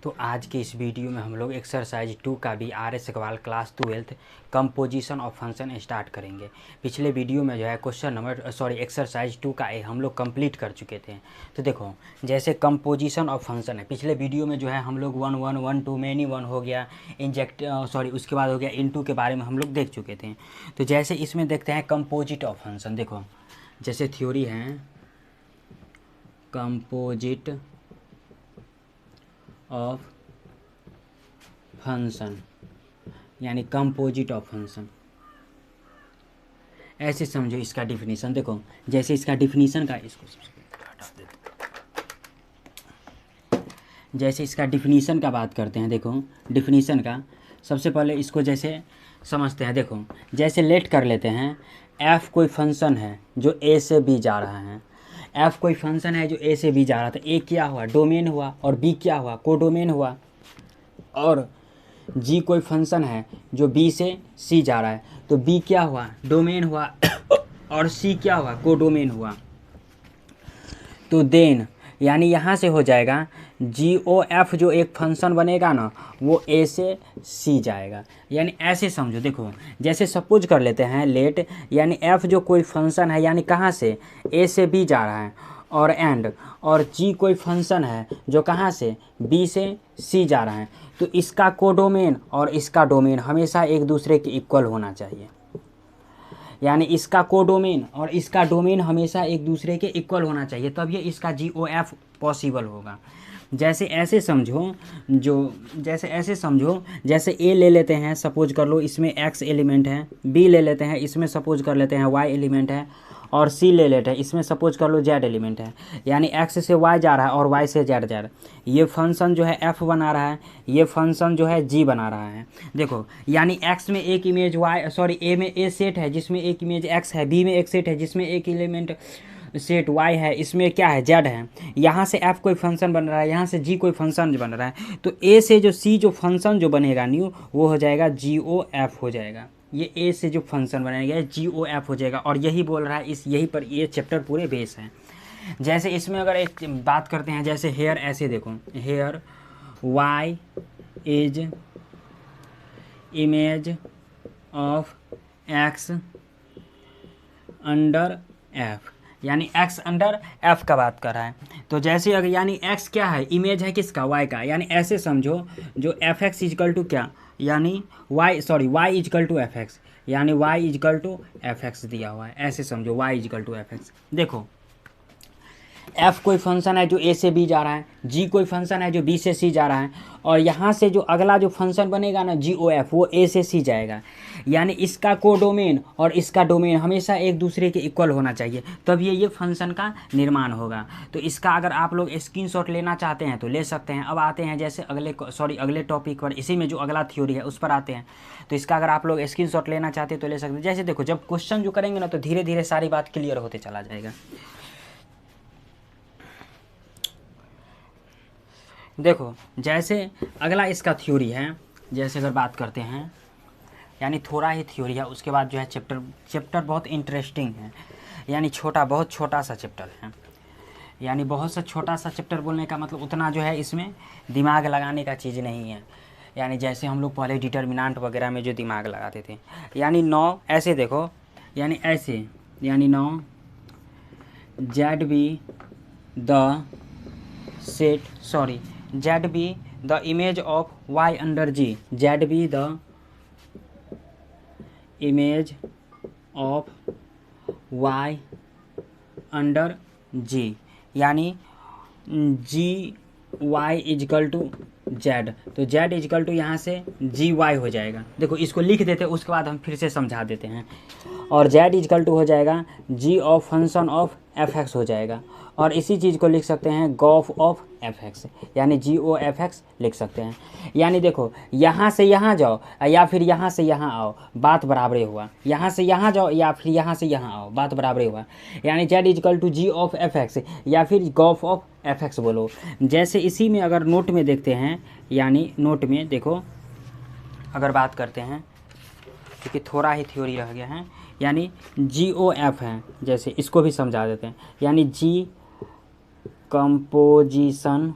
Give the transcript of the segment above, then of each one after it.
तो आज के इस वीडियो में हम लोग एक्सरसाइज 2 का भी RS Agarwal class 12 composition of function start करेंगे। पिछले वीडियो में जो है एक्सरसाइज 2 का हम लोग कंप्लीट कर चुके थे। तो देखो जैसे कंपोजिशन ऑफ फंक्शन है, पिछले वीडियो में जो है हम लोग 1 1 1 2 मैनी 1 हो गया, उसके बाद हो गया इनटू के बारे में हम लोग देख चुके थे। तो जैसे इसमें देखते हैं कंपोजिट ऑफ फंक्शन। देखो जैसे थ्योरी है कंपोजिट ऑफ फंक्शन यानी कंपोजिट ऑफ फंक्शन, ऐसे समझो इसका डिफिनीशन। देखो जैसे इसका डिफिनीशन का इसको हटा देते, जैसे इसका डिफिनीशन का बात करते हैं। देखो डिफिनीशन का सबसे पहले इसको जैसे समझते हैं। देखो जैसे लेट कर लेते हैं, एफ कोई फंक्शन है जो ए से बी जा रहा है। एफ कोई फंक्शन है जो ए से बी जा रहा था। ए क्या हुआ? डोमेन हुआ। और बी क्या हुआ? कोडोमेन हुआ। और जी कोई फंक्शन है जो बी से सी जा रहा है, तो बी क्या हुआ? डोमेन हुआ। और सी क्या हुआ? कोडोमेन हुआ। तो देन यानी यहाँ से हो जाएगा GOF जो एक फंक्शन बनेगा ना, वो ए से सी जाएगा। यानी ऐसे समझो। देखो जैसे सपोज कर लेते हैं लेट, यानी एफ जो कोई फंक्शन है, यानी कहाँ से? ए से बी जा रहा है। और एंड और जी कोई फंक्शन है जो कहाँ से? बी से सी जा रहा है। तो इसका कोडोमेन और इसका डोमेन हमेशा एक दूसरे के इक्वल होना चाहिए। यानी इसका कोडोमेन और इसका डोमेन हमेशा एक दूसरे के इक्वल होना चाहिए, तब ये इसका GOF पॉसिबल होगा। जैसे ऐसे समझो, जैसे ए ले लेते हैं, सपोज कर लो इसमें x एलिमेंट है, बी ले लेते हैं, इसमें सपोज कर लेते हैं y एलिमेंट है, और सी ले लेते हैं, इसमें सपोज कर लो z एलिमेंट है। यानी x से y जा रहा है और y से z जा रहा है। ये फंक्शन जो है f बना रहा है, ये फंक्शन जो है g बना रहा है। देखो यानी x में एक इमेज a में a सेट है जिसमें एक इमेज x है, b में एक सेट है जिसमें एक एलिमेंट सेट y है, इसमें क्या है? z है। यहाँ से f कोई फंक्शन बन रहा है, यहाँ से g कोई फंक्शन बन रहा है। तो a से जो c जो फंक्शन जो बनेगा न्यू, वो हो जाएगा GOF हो जाएगा। ये a से जो फंक्शन बनाया गया है GOF हो जाएगा। और यही बोल रहा है, यही पर ये चैप्टर पूरे बेस है। जैसे इसमें अगर एक बात करते हैं, जैसे हेयर, ऐसे देखो here y is image of x under f, यानी x अंडर f का बात कर रहा है। तो जैसे अगर यानी x क्या है? इमेज है किसका? y का। यानी ऐसे समझो जो fx इजकल टू क्या, यानी y इजकल टू fx, यानी y इजकल टू fx दिया हुआ है। ऐसे समझो y इजकल टू fx। देखो f कोई फंक्शन है जो a से b जा रहा है, g कोई फंक्शन है जो b से c जा रहा है, और यहाँ से जो अगला जो फंक्शन बनेगा ना GOF, वो a से c जाएगा। यानी इसका कोडोमेन और इसका डोमेन हमेशा एक दूसरे के इक्वल होना चाहिए, तब ये फंक्शन का निर्माण होगा। तो इसका अगर आप लोग स्क्रीनशॉट लेना चाहते हैं तो ले सकते हैं। अब आते हैं जैसे अगले टॉपिक पर, इसी में जो अगला थ्योरी है उस पर आते हैं। तो इसका अगर आप लोग स्क्रीनशॉट लेना चाहते हैं तो ले सकते हैं। जैसे देखो जब क्वेश्चन जो करेंगे ना, तो धीरे धीरे सारी बात क्लियर होते चला जाएगा। देखो जैसे अगला इसका थ्योरी है, जैसे अगर बात करते हैं, यानी थोड़ा ही थ्योरी है, उसके बाद जो है चैप्टर बहुत इंटरेस्टिंग है। यानी बहुत छोटा सा चैप्टर है। यानी बहुत सा छोटा सा चैप्टर बोलने का मतलब उतना जो है इसमें दिमाग लगाने का चीज़ नहीं है। यानी जैसे हम लोग पहले डिटर्मिनेंट वगैरह में जो दिमाग लगाते थे, यानी 9 ऐसे देखो, यानी ऐसे, यानी 9 Z be the image of y under g, Z be the image of y under g, यानी GY इजकल टू Z, तो Z इजकल टू यहाँ से GY हो जाएगा। देखो इसको लिख देते हैं, उसके बाद हम फिर से समझा देते हैं। और Z इजकल टू हो जाएगा G of function of fx हो जाएगा। और इसी चीज़ को लिख सकते हैं GOF ऑफ fx, यानी GOFX लिख सकते हैं। यानी देखो यहाँ से यहाँ जाओ या फिर यहाँ से यहाँ आओ, बात बराबरे हुआ। यहाँ से यहाँ जाओ या फिर यहाँ से यहाँ आओ, बात बराबरे हुआ। यानी Z is equal to G of fx या फिर GOF ऑफ fx बोलो। जैसे इसी में अगर नोट में देखते हैं, यानी नोट में देखो अगर बात करते हैं, क्योंकि थोड़ा ही थ्योरी रह गया है, यानी GOF है, जैसे इसको भी समझा देते हैं। यानी G कंपोजिशन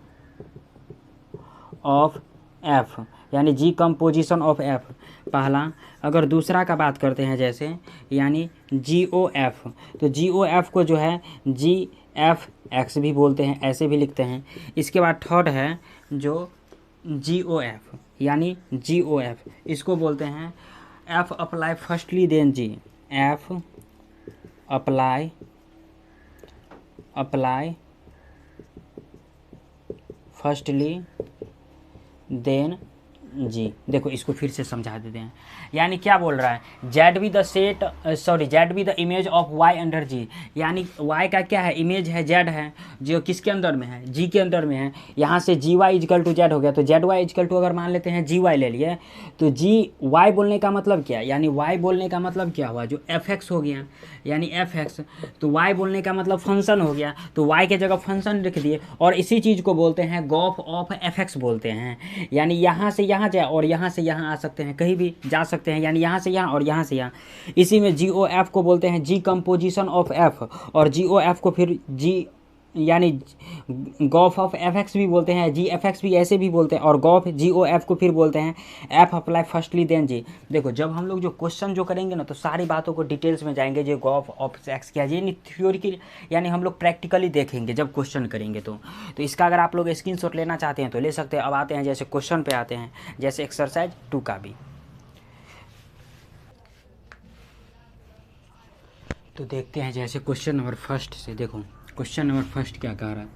ऑफ एफ, यानी जी कंपोजिशन ऑफ एफ पहला। अगर दूसरा का बात करते हैं जैसे यानी जी ओ एफ, तो जी ओ एफ को जो है जी एफ एक्स भी बोलते हैं, ऐसे भी लिखते हैं। इसके बाद थर्ड है जो जी ओ एफ, यानी जी ओ एफ, इसको बोलते हैं एफ अप्लाई फर्स्टली देन जी, एफ अप्लाई फर्स्टली देन जी। देखो इसको फिर से समझा देते हैं, यानी क्या बोल रहा है, Z B the set Z B the image of Y under G, यानी वाई का क्या है, इमेज है, जेड है, जो किसके अंदर में है, जी के अंदर में है। यहाँ से जी वाई इजकल टू जेड हो गया, तो जेड वाई इजकल टू अगर मान लेते हैं जी वाई ले लिए, तो जी वाई बोलने का मतलब क्या, यानी वाई बोलने का मतलब क्या हुआ, जो एफ एक्स हो गया, यानी एफ एक्स, तो वाई बोलने का मतलब फंक्शन हो गया, तो वाई के जगह फंक्शन लिख दिए, और इसी चीज़ को बोलते हैं गॉफ ऑफ एफ एक्स बोलते हैं। यानी यहाँ से यहाँ जाए और यहाँ से यहाँ आ सकते हैं, कहीं भी जा सकते हैं, यानी यहाँ से यहाँ और यहाँ से यहाँ। इसी में जी ओ एफ को बोलते हैं जी कंपोजिशन ऑफ एफ, और जी ओ एफ को फिर जी यानी गॉफ ऑफ एफ एक्स भी बोलते हैं, जी एफ एक्स भी ऐसे भी बोलते हैं, और गॉफ जी ओ एफ को फिर बोलते हैं एफ अप्लाई फर्स्टली देन जी। देखो जब हम लोग जो क्वेश्चन जो करेंगे ना, तो सारी बातों को डिटेल्स में जाएंगे, जो गॉफ ऑफ एक्स क्या है, ये नहीं थ्योरी की, यानी हम लोग प्रैक्टिकली देखेंगे जब क्वेश्चन करेंगे। तो इसका अगर आप लोग स्क्रीनशॉट लेना चाहते हैं तो ले सकते हैं। अब आते हैं जैसे क्वेश्चन पे आते हैं, जैसे एक्सरसाइज 2 का भी। तो देखते हैं जैसे क्वेश्चन नंबर फर्स्ट से। देखो क्वेश्चन नंबर फर्स्ट क्या कह रहा है,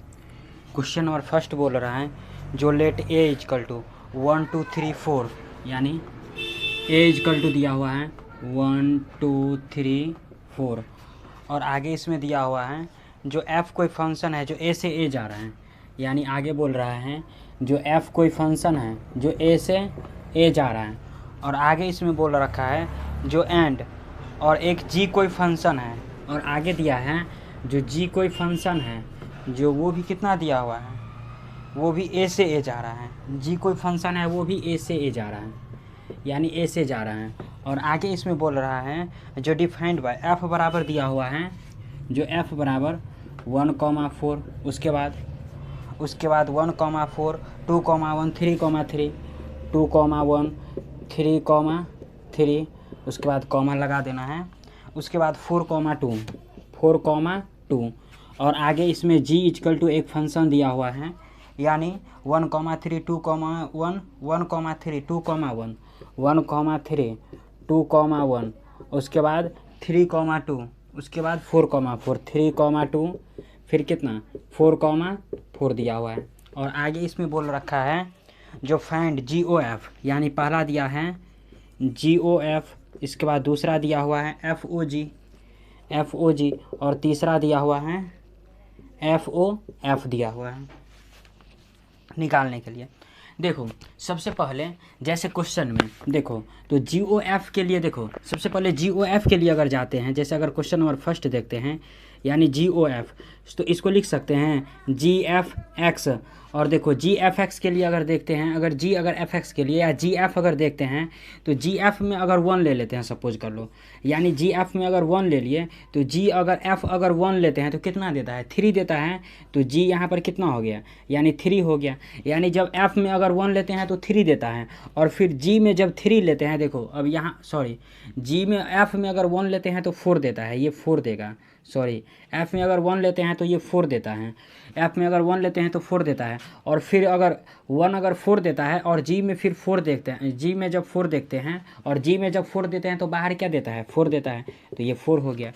क्वेश्चन नंबर फर्स्ट बोल रहा है जो लेट ए इजकल टू 1 2 3 4, यानी ए इजकल टू दिया हुआ है 1 2 3 4, और आगे इसमें दिया हुआ है जो एफ़ कोई फंक्शन है जो ए से ए जा रहा है, यानी आगे बोल रहा है जो एफ़ कोई फंक्शन है जो ए से ए जा रहा है, और आगे इसमें बोल रखा है जो एंड, और एक जी कोई फंक्शन है, और आगे दिया है जो जी कोई फंक्शन है जो वो भी कितना दिया हुआ है, वो भी ए से ए जा रहा है। जी कोई फंक्शन है वो भी ए से ए जा रहा है, यानी ए से जा रहा है, और आगे इसमें बोल रहा है जो डिफाइंड बाय एफ बराबर दिया हुआ है, जो एफ बराबर 1,4, उसके बाद 1,4 2,1 3,3 2,1 3,3, उसके बाद कॉमा लगा देना है, उसके बाद 4,2, और आगे इसमें जी इजकल टू एक फंक्शन दिया हुआ है, यानी 1,3 2,1 1,3 2,1 1,3 2,1, उसके बाद 3,2, उसके बाद 4,4 3,2, फिर कितना 4,4 दिया हुआ है, और आगे इसमें बोल रखा है जो फाइंड जी ओ एफ, यानी पहला दिया है जी ओ एफ, इसके बाद दूसरा दिया हुआ है एफ ओ जी, और तीसरा दिया हुआ है एफ ओ एफ दिया हुआ है निकालने के लिए। देखो सबसे पहले जैसे क्वेश्चन में देखो, तो जी ओ एफ के लिए देखो, सबसे पहले जी ओ एफ के लिए अगर जाते हैं, जैसे अगर क्वेश्चन नंबर फर्स्ट देखते हैं, यानी जी ओ एफ, तो इसको लिख सकते हैं जी एफ एक्स, और देखो जी एफ एक्स के लिए अगर देखते हैं, अगर जी अगर एफ एक्स के लिए या जी एफ अगर देखते हैं, तो जी एफ में अगर 1 ले लेते हैं, सपोज कर लो, यानी जी एफ में अगर 1 ले लिए, तो जी अगर एफ अगर 1 लेते हैं तो कितना देता है, 3 देता है, तो जी यहाँ पर कितना हो गया, यानी 3 हो गया। यानी जब एफ में अगर 1 लेते हैं तो 3 देता है, और फिर जी में जब 3 लेते हैं, देखो अब यहाँ जी में एफ में अगर 1 लेते हैं तो 4 देता है, ये 4 देगा, एफ में अगर 1 लेते हैं तो ये 4 देता है, एफ में अगर 1 लेते हैं तो 4 देता है, और फिर अगर 1 अगर 4 देता है और जी में फिर 4 देखते हैं, जी में जब 4 देखते हैं और जी में जब 4 देते हैं तो बाहर क्या देता है, 4 देता है, तो ये 4 हो गया।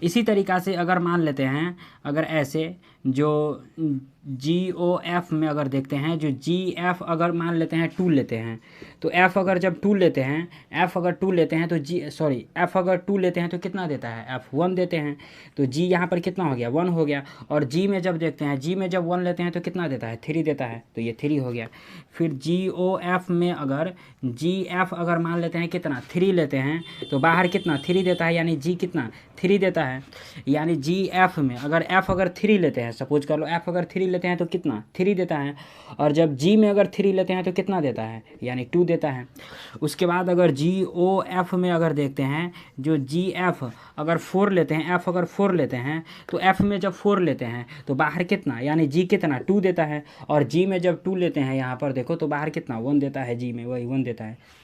इसी तरीक़ा से अगर मान लेते हैं, अगर ऐसे जो जी ओ एफ में अगर देखते हैं, जो जी एफ अगर मान लेते हैं 2 लेते हैं, तो एफ अगर जब 2 लेते हैं, एफ अगर 2 लेते हैं तो एफ अगर 2 लेते हैं तो कितना देता है, एफ 1 देते हैं, तो जी यहाँ पर कितना हो गया, 1 हो गया। और जी में जब देखते हैं, जी में जब 1 लेते हैं तो कितना देता है, 3 देता है, तो ये 3 हो गया। फिर जी ओ एफ में अगर जी एफ अगर मान लेते हैं कितना, 3 लेते हैं, तो बाहर कितना 3 देता है, यानी जी कितना 3 देता होता है, यानी जी एफ में अगर एफ अगर 3 लेते हैं, सपोज कर लो एफ अगर 3 लेते हैं तो कितना 3 देता है, और जब जी में अगर 3 लेते हैं तो कितना देता है, यानी 2 देता है। उसके बाद अगर जी ओ एफ में अगर देखते हैं, जो जी एफ अगर 4 लेते हैं, एफ अगर 4 लेते हैं तो एफ में जब 4 लेते हैं तो बाहर कितना, यानी जी कितना 2 देता है, और जी में जब 2 लेते हैं यहाँ पर देखो तो बाहर कितना 1 देता है, जी में वही 1 देता है।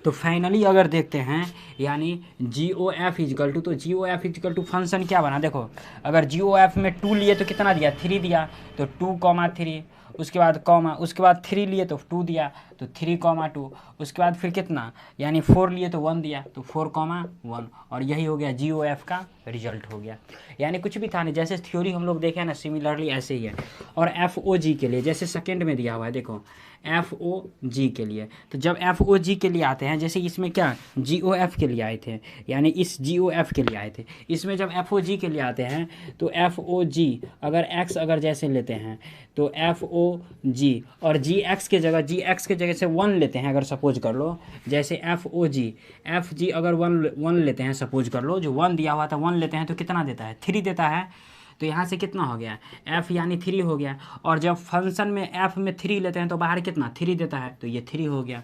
तो फाइनली अगर देखते हैं, यानी g o f equal to, तो g o f equal to function क्या बना, देखो अगर जी ओ एफ में 2 लिए तो कितना दिया 3 दिया, तो 2,3, उसके बाद कॉमा, उसके बाद 3 लिए तो 2 दिया, तो 3,2, उसके बाद फिर कितना, यानी 4 लिए तो 1 दिया, तो 4,1, और यही हो गया जी ओ एफ का रिजल्ट हो गया। यानी कुछ भी था नहीं, जैसे थ्योरी हम लोग देखे ना सिमिलरली ऐसे ही है। और एफ ओ जी के लिए जैसे सेकेंड में दिया हुआ है, देखो एफ ओ जी के लिए, तो जब एफ ओ जी के लिए आते हैं, जैसे इसमें क्या जी ओ एफ के लिए आए थे, यानी इस जी ओ एफ के लिए आए थे, इसमें जब एफ ओ जी के लिए आते हैं तो एफ ओ जी अगर एक्स अगर जैसे लेते हैं तो एफ ओ जी, और जी एक्स के जगह से 1 लेते हैं, अगर सपोज कर लो जैसे एफ ओ जी, एफ जी अगर 1 लेते हैं, सपोज कर लो जो 1 दिया हुआ था 1 लेते हैं तो कितना देता है 3 देता है, तो यहाँ से कितना हो गया f यानी 3 हो गया, और जब फंक्शन में f में 3 लेते हैं तो बाहर कितना 3 देता है, तो ये 3 हो गया।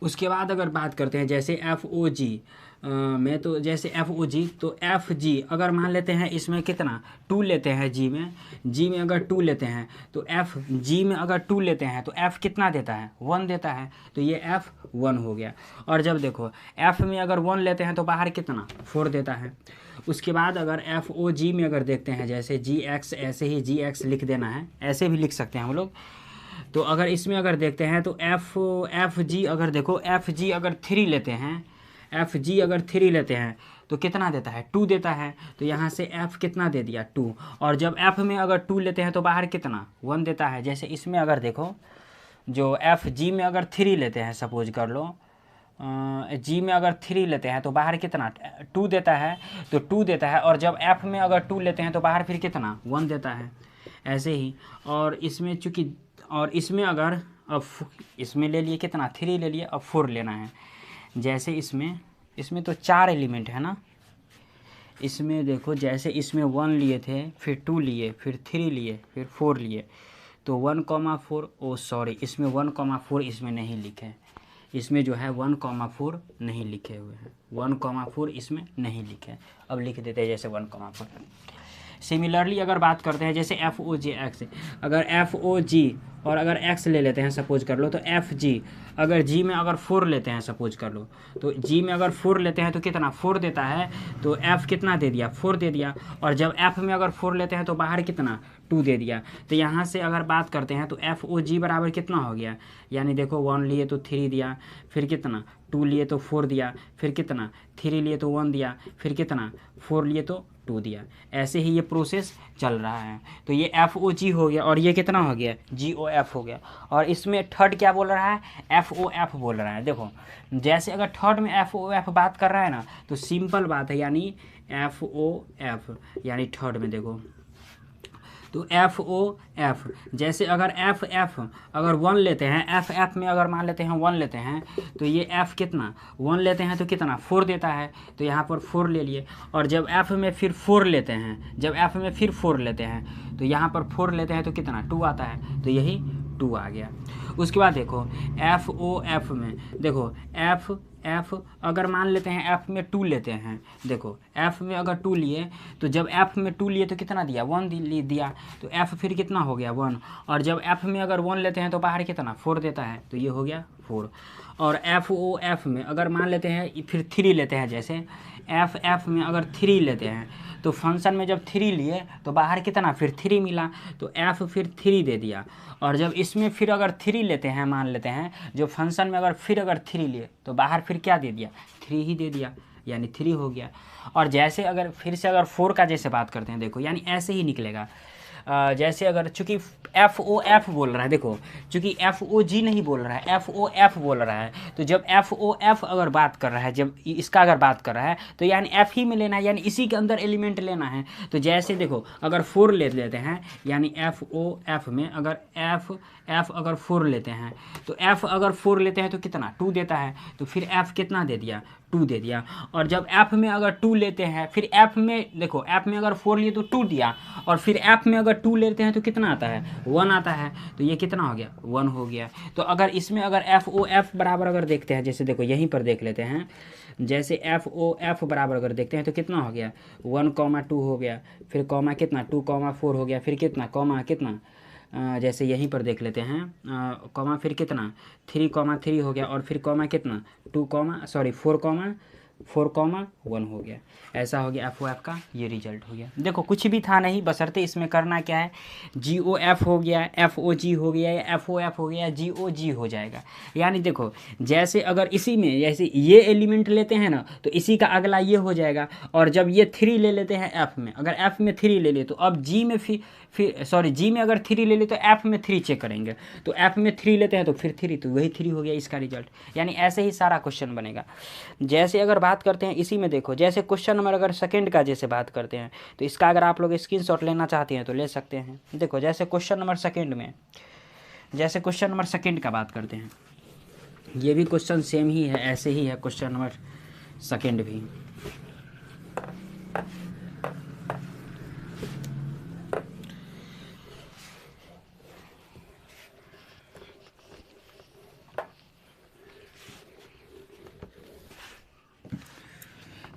उसके बाद अगर बात करते हैं जैसे एफ ओ जी में, तो जैसे एफ ओ जी, तो एफ जी अगर मान लेते हैं इसमें कितना 2 लेते हैं, जी में अगर 2 लेते हैं तो एफ जी में अगर 2 लेते हैं तो एफ कितना देता है 1 देता है, तो ये एफ 1 हो गया। और जब देखो एफ में अगर 1 लेते हैं तो बाहर कितना 4 देता है। उसके बाद अगर एफ ओ जी में अगर देखते हैं, जैसे जी एक्स, ऐसे ही जी एक्स लिख देना है, ऐसे भी लिख सकते हैं हम लोग। तो अगर इसमें अगर देखते हैं तो एफ जी अगर देखो एफ जी अगर 3 लेते हैं, एफ जी अगर 3 लेते हैं तो कितना देता है 2 देता है, तो यहाँ से एफ कितना दे दिया 2, और जब एफ में अगर 2 लेते हैं तो बाहर कितना 1 देता है। जैसे इसमें अगर देखो जो एफ जी में अगर 3 लेते हैं, सपोज कर लो जी में अगर 3 लेते हैं तो बाहर कितना 2 देता है, तो 2 देता है, और जब एफ में अगर 2 लेते हैं तो बाहर फिर कितना 1 देता है, ऐसे ही। और इसमें चूँकि, और इसमें अगर अब इसमें ले लिए कितना 3 ले लिए, अब 4 लेना है। जैसे इसमें तो 4 एलिमेंट है ना, इसमें देखो जैसे इसमें 1 लिए थे, फिर 2 लिए, फिर 3 लिए, फिर 4 लिए, तो 1,4, ओ सॉरी इसमें 1,4 इसमें नहीं लिखे, इसमें जो है 1,4 नहीं लिखे हुए हैं, 1,4 इसमें नहीं लिखे, अब लिख देते हैं जैसे 1,4। सिमिलरली अगर बात करते हैं जैसे एफ ओ जी एक्स, अगर एफ ओ जी और अगर एक्स ले लेते हैं, सपोज कर लो, तो एफ जी अगर जी में अगर 4 लेते हैं, सपोज कर लो, तो जी में अगर 4 लेते हैं तो कितना 4 देता है, तो एफ कितना दे दिया 4 दे दिया, और जब एफ में अगर 4 लेते हैं तो बाहर कितना 2 दे दिया। तो यहाँ से अगर बात करते हैं तो एफ ओ जी बराबर कितना हो गया, यानी देखो 1 लिए तो 3 दिया, फिर कितना 2 लिए तो 4 दिया, फिर कितना 3 लिए तो 1 दिया, फिर कितना 4 लिए तो 2 दिया। ऐसे ही ये प्रोसेस चल रहा है। तो ये एफ ओ जी हो गया, और ये कितना हो गया जी ओ एफ हो गया। और इसमें थर्ड क्या बोल रहा है एफ ओ एफ बोल रहा है। देखो जैसे अगर थर्ड में एफ ओ एफ बात कर रहा है ना, तो सिंपल बात है, यानी एफ ओ एफ, यानी थर्ड में देखो तो एफ ओ एफ, जैसे अगर एफ एफ अगर 1 लेते हैं, एफ एफ में अगर मान लेते हैं 1 लेते हैं, तो ये एफ कितना 1 लेते हैं तो कितना 4 देता है, तो यहाँ पर 4 ले लिए, और जब एफ में फिर 4 लेते हैं, जब एफ में फिर 4 लेते हैं तो यहाँ पर 4 लेते हैं तो कितना 2 आता है, तो यही 2 आ गया। उसके बाद देखो एफ ओ एफ में देखो एफ अगर मान लेते हैं एफ में 2 लेते हैं, देखो एफ में अगर 2 लिए, तो जब एफ में 2 लिए तो कितना दिया 1 दिया, तो एफ फिर कितना हो गया 1, और जब एफ में अगर 1 लेते हैं तो बाहर कितना 4 देता है, तो ये हो गया 4। और एफ ओ एफ में अगर मान लेते हैं फिर 3 लेते हैं, जैसे एफ एफ में अगर 3 लेते हैं, तो फंक्शन में जब 3 लिए तो बाहर कितना फिर 3 मिला, तो एफ फिर 3 दे दिया, और जब इसमें फिर अगर 3 लेते हैं, मान लेते हैं जो फंक्शन में अगर फिर अगर 3 लिए तो बाहर फिर क्या दे दिया 3 ही दे दिया, यानी 3 हो गया। और जैसे अगर फिर से अगर 4 का जैसे बात करते हैं, देखो यानी ऐसे ही निकलेगा। जैसे अगर चूँकि एफ ओ एफ बोल रहा है, देखो चूँकि एफ ओ जी नहीं बोल रहा है, एफ ओ एफ बोल रहा है, तो जब एफ ओ एफ अगर बात कर रहा है, जब इसका अगर बात कर रहा है तो यानी एफ ही में लेना है, यानी इसी के अंदर एलिमेंट लेना है। तो जैसे देखो अगर 4 ले लेते हैं, यानी एफ ओ एफ में अगर एफ अगर 4 लेते हैं, तो एफ अगर 4 लेते हैं तो कितना 2 देता है, तो फिर एफ कितना दे दिया 2 दे दिया। और जब एफ में अगर 2 लेते हैं, फिर एफ में देखो, एफ में अगर 4 लिए तो 2 दिया, और फिर एफ में अगर 2 लेते हैं तो कितना आता है, 1 आता है। तो ये कितना हो गया, 1 हो गया। तो अगर इसमें अगर एफ ओ एफ बराबर अगर देखते हैं, जैसे देखो यहीं पर देख लेते हैं, जैसे एफ ओ एफ बराबर अगर देखते हैं तो कितना हो गया, 1,2 हो गया, फिर कॉमा कितना 2,4 हो गया, फिर कितना कॉमा कितना, जैसे यहीं पर देख लेते हैं, कॉमा फिर कितना 3,3 हो गया, और फिर कॉमा कितना 4,1 हो गया। ऐसा हो गया एफ ओ एफ का ये रिजल्ट हो गया। देखो कुछ भी था नहीं, बशर्ते इसमें करना क्या है, जी ओ एफ हो गया, एफ ओ जी हो गया, या एफ ओ एफ हो गया, जी ओ जी हो जाएगा। यानी देखो जैसे अगर इसी में जैसे ये एलिमेंट लेते हैं ना, तो इसी का अगला ये हो जाएगा। और जब ये 3 ले लेते हैं एफ में, अगर एफ में 3 ले ले, तो अब जी में फिर सॉरी जी में अगर 3 ले ले तो एफ में 3 चेक करेंगे, तो एफ में 3 लेते हैं तो फिर 3, तो वही 3 हो गया इसका रिजल्ट। यानी ऐसे ही सारा क्वेश्चन बनेगा। जैसे अगर बात करते हैं इसी में, देखो जैसे क्वेश्चन नंबर अगर सेकंड का जैसे बात करते हैं, तो इसका अगर आप लोग स्क्रीनशॉट लेना चाहते हैं तो ले सकते हैं। देखो जैसे क्वेश्चन नंबर सेकंड में, जैसे क्वेश्चन नंबर सेकंड का बात करते हैं, ये भी क्वेश्चन सेम ही है, ऐसे ही है क्वेश्चन नंबर सेकंड भी।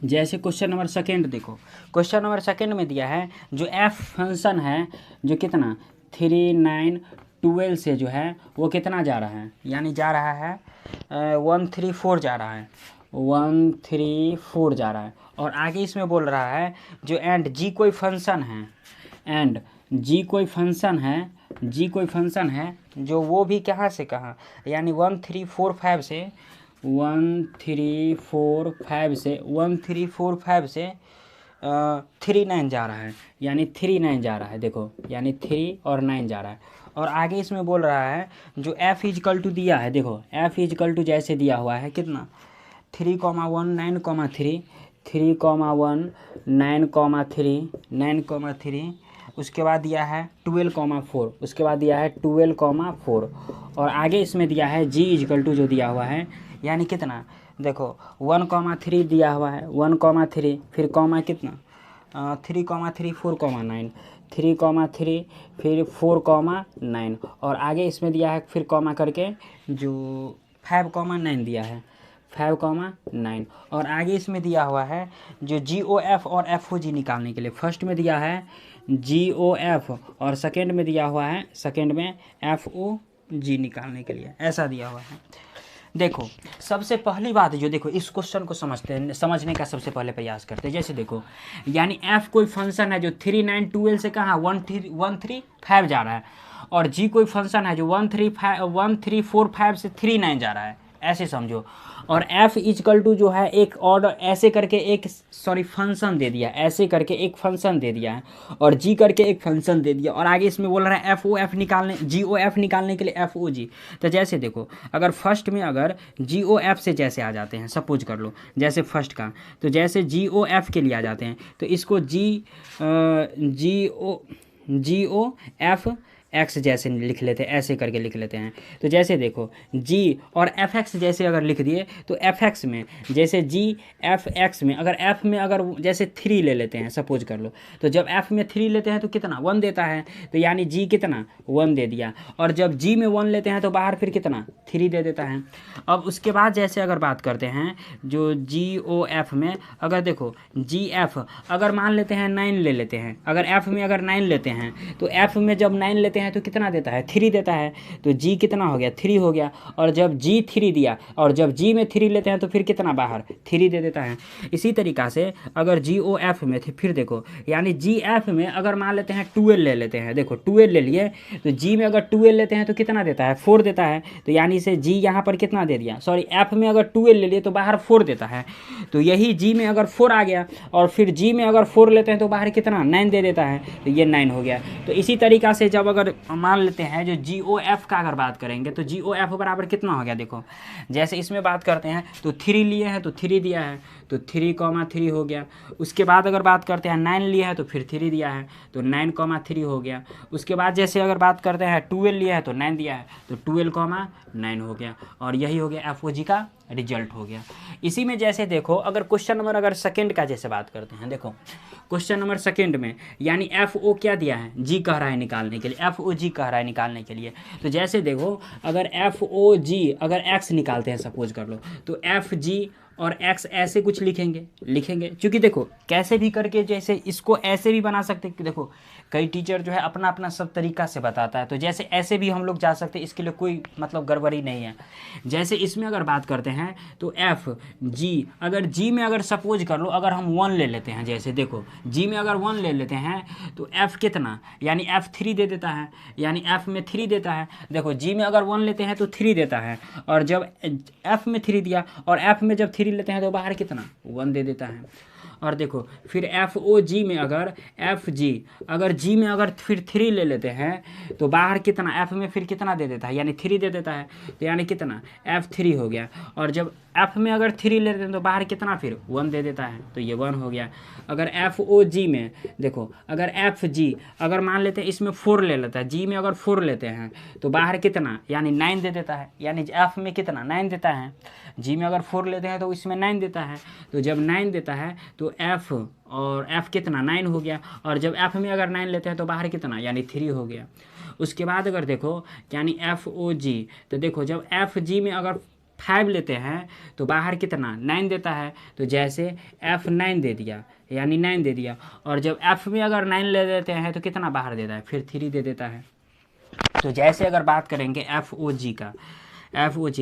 जैसे क्वेश्चन नंबर सेकंड देखो, क्वेश्चन नंबर सेकंड में दिया है जो एफ फंक्शन है जो कितना 3, 9, 12 से जो है वो कितना जा रहा है, यानी जा रहा है 1, 3, 4 जा रहा है, 1, 3, 4 जा रहा है। और आगे इसमें बोल रहा है जो एंड जी कोई फंक्शन है, एंड जी कोई फंक्शन है, जी कोई फंक्शन है जो वो भी कहाँ से कहाँ, यानी 1, 3, 4, 5 से 1, 3, 4, 5 से 1, 3, 4, 5 से 3, 9 जा रहा है, यानी 3, 9 जा रहा है। देखो यानी 3 और 9 जा रहा है। और आगे इसमें बोल रहा है जो f इजकल टू दिया है, देखो f इजकल टू जैसे दिया हुआ है कितना 3, 1, 9, 3, 3, 1, 9, 3, 9, 3, उसके बाद दिया है 12, 4, उसके बाद दिया है 12, 4, और आगे इसमें दिया है g इजकल टू जो दिया हुआ है, यानी कितना देखो 1, 3 दिया हुआ है, 1, 3, फिर कॉमा कितना 3, 3, 4, 9, 3, 3, फिर 4, 9, और आगे इसमें दिया है फिर कॉमा करके जो 5, 9 दिया है, 5, 9, और आगे इसमें दिया हुआ है जो जी ओ एफ और एफ ओ जी निकालने के लिए। फर्स्ट में दिया है जी ओ एफ और सेकेंड में दिया हुआ है, सेकेंड में एफ ओ जी निकालने के लिए, ऐसा दिया हुआ है। देखो सबसे पहली बात जो देखो इस क्वेश्चन को समझने का सबसे पहले प्रयास करते हैं। जैसे देखो यानी f कोई फंक्शन है जो 3, 9, 12 से कहाँ 1, 3, 5 जा रहा है, और g कोई फंक्शन है जो 1, 3, 4, 5 से 3, 9 जा रहा है, ऐसे समझो। और f इजकल टू जो है एक ऑर्डर ऐसे करके एक फंक्शन दे दिया, ऐसे करके एक फंक्शन दे दिया है, और g करके एक फंक्शन दे दिया, और आगे इसमें बोल रहा है एफ ओ एफ निकालने, जी ओ एफ निकालने के लिए एफ ओ जी। तो जैसे देखो अगर फर्स्ट में अगर जी ओ एफ से जैसे आ जाते हैं, सपोज कर लो जैसे फर्स्ट का, तो जैसे जी ओ एफ के लिए आ जाते हैं तो इसको जी ओ एफ एक्स जैसे लिख लेते हैं, ऐसे करके लिख लेते हैं। तो जैसे देखो जी और एफ एक्स जैसे अगर लिख दिए तो एफ एक्स में जैसे जी एफ एक्स में अगर एफ में अगर जैसे 3 ले लेते हैं, सपोज कर लो, तो जब एफ में 3 लेते हैं तो कितना 1 देता है, तो यानी जी कितना 1 दे दिया, और जब जी में 1 लेते हैं तो बाहर फिर कितना 3 दे देता है। अब उसके बाद जैसे अगर बात करते हैं जो जी ओ एफ में, अगर देखो जी एफ अगर मान लेते हैं 9 ले लेते हैं, अगर एफ में अगर 9 लेते हैं तो एफ में जब 9 लेते हैं तो कितना देता है 3 देता है, तो जी कितना हो गया 3 हो गया, और जब जी 3 दिया और जब जी में 3 लेते हैं तो फिर कितना बाहर 3 दे देता है। इसी तरीक़ा से अगर जी ओ एफ में थे फिर देखो यानी जी एफ में अगर मान लेते हैं 12 ले लेते हैं, देखो 12 ले लिए तो जी में अगर 12 लेते हैं तो कितना देता है 4 देता है, तो यानी से जी यहाँ पर कितना दे दिया, सॉरी एफ में अगर 12 ले लिए तो बाहर 4 देता है, तो यही जी में अगर 4 आ गया और फिर जी में अगर 4 लेते हैं तो बाहर कितना 9 दे देता है, तो ये 9 हो गया। तो इसी तरीक़ा से जब अगर मान लेते हैं जो जी ओ एफ का अगर बात करेंगे तो जी ओ एफ बराबर कितना हो गया, देखो जैसे इसमें बात करते हैं तो 3 लिए हैं तो 3 दिया है, तो 3, 3 हो गया। उसके बाद अगर बात करते हैं 9 लिए हैं तो फिर 3 दिया है, तो 9, 3 हो गया। उसके बाद जैसे अगर बात करते हैं 12 लिया है तो 9 दिया है, तो 12, 9 हो गया, और यही हो गया एफ ओ जी का रिजल्ट हो गया। इसी में जैसे देखो अगर क्वेश्चन नंबर अगर सेकंड का जैसे बात करते हैं, देखो क्वेश्चन नंबर सेकंड में यानी एफ ओ क्या दिया है, जी कह रहा है निकालने के लिए, एफ ओ जी कह रहा है निकालने के लिए। तो जैसे देखो अगर एफ ओ जी अगर एक्स निकालते हैं सपोज कर लो, तो एफ जी और एक्स ऐसे कुछ लिखेंगे क्योंकि देखो कैसे भी करके जैसे इसको ऐसे भी बना सकते हैं कि देखो कई टीचर जो है अपना अपना सब तरीका से बताता है, तो जैसे ऐसे भी हम लोग जा सकते हैं, इसके लिए कोई मतलब गड़बड़ी नहीं है। जैसे इसमें अगर बात करते हैं तो एफ जी, अगर जी में अगर सपोज कर लो अगर हम 1 ले लेते हैं, जैसे देखो जी में अगर 1 ले लेते हैं तो एफ कितना यानी एफ 3 दे देता है, यानी एफ में 3 देता है। देखो जी में अगर 1 लेते हैं तो 3 देता है, और जब एफ में 3 दिया और एफ में जब 3 लेते हैं तो बाहर कितना 1 दे देता है। और देखो फिर एफ ओ जी में अगर एफ जी अगर जी में अगर फिर 3 ले लेते हैं तो बाहर कितना एफ में फिर कितना दे देता है, यानी 3 दे देता है, तो यानी कितना एफ 3 हो गया। और जब एफ में अगर 3 ले लेते हैं तो बाहर कितना फिर 1 दे देता है, तो ये 1 हो गया। अगर एफ ओ जी में देखो अगर एफ जी अगर मान लेते हैं इसमें 4 ले लेता है, जी में अगर 4 लेते हैं तो बाहर कितना यानी 9 दे देता है, यानी एफ में कितना 9 देता है, जी में अगर 4 लेते हैं तो इसमें 9 देता है। तो जब 9 देता है तो एफ और एफ कितना 9 हो गया, और जब एफ में अगर 9 लेते हैं तो बाहर कितना यानी 3 हो गया। उसके बाद अगर देखो यानी एफ ओ जी, तो देखो जब एफ जी में अगर 5 लेते हैं तो बाहर कितना 9 देता है, तो जैसे एफ 9 दे दिया यानी 9 दे दिया, और जब एफ में अगर 9 ले लेते हैं तो कितना बाहर देता है फिर 3 दे देता है। तो जैसे अगर बात करेंगे एफ ओ जी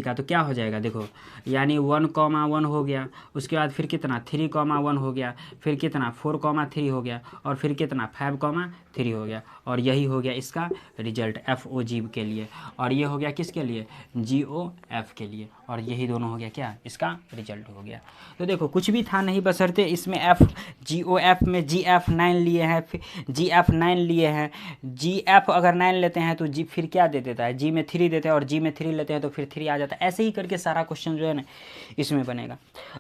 का तो क्या हो जाएगा, देखो यानी 1,1 हो गया, उसके बाद फिर कितना 3,1 हो गया, फिर कितना 4,3 हो गया, और फिर कितना 5,3 हो गया, और यही हो गया इसका रिजल्ट एफ ओ जी के लिए। और ये हो गया किसके लिए, जी ओ एफ के लिए, और यही दोनों हो गया क्या इसका रिजल्ट हो गया। तो देखो कुछ भी था नहीं, बशर्ते इसमें एफ जी ओ एफ में जी एफ 9 लिए हैं, फिर जी एफ 9 लिए हैं, जी एफ अगर 9 लेते हैं तो जी फिर क्या दे देता है, जी में 3 देते हैं, और जी में 3 लेते हैं तो फिर 3 आ जाता है। ऐसे ही करके सारा क्वेश्चन जो है ना इसमें बनेगा।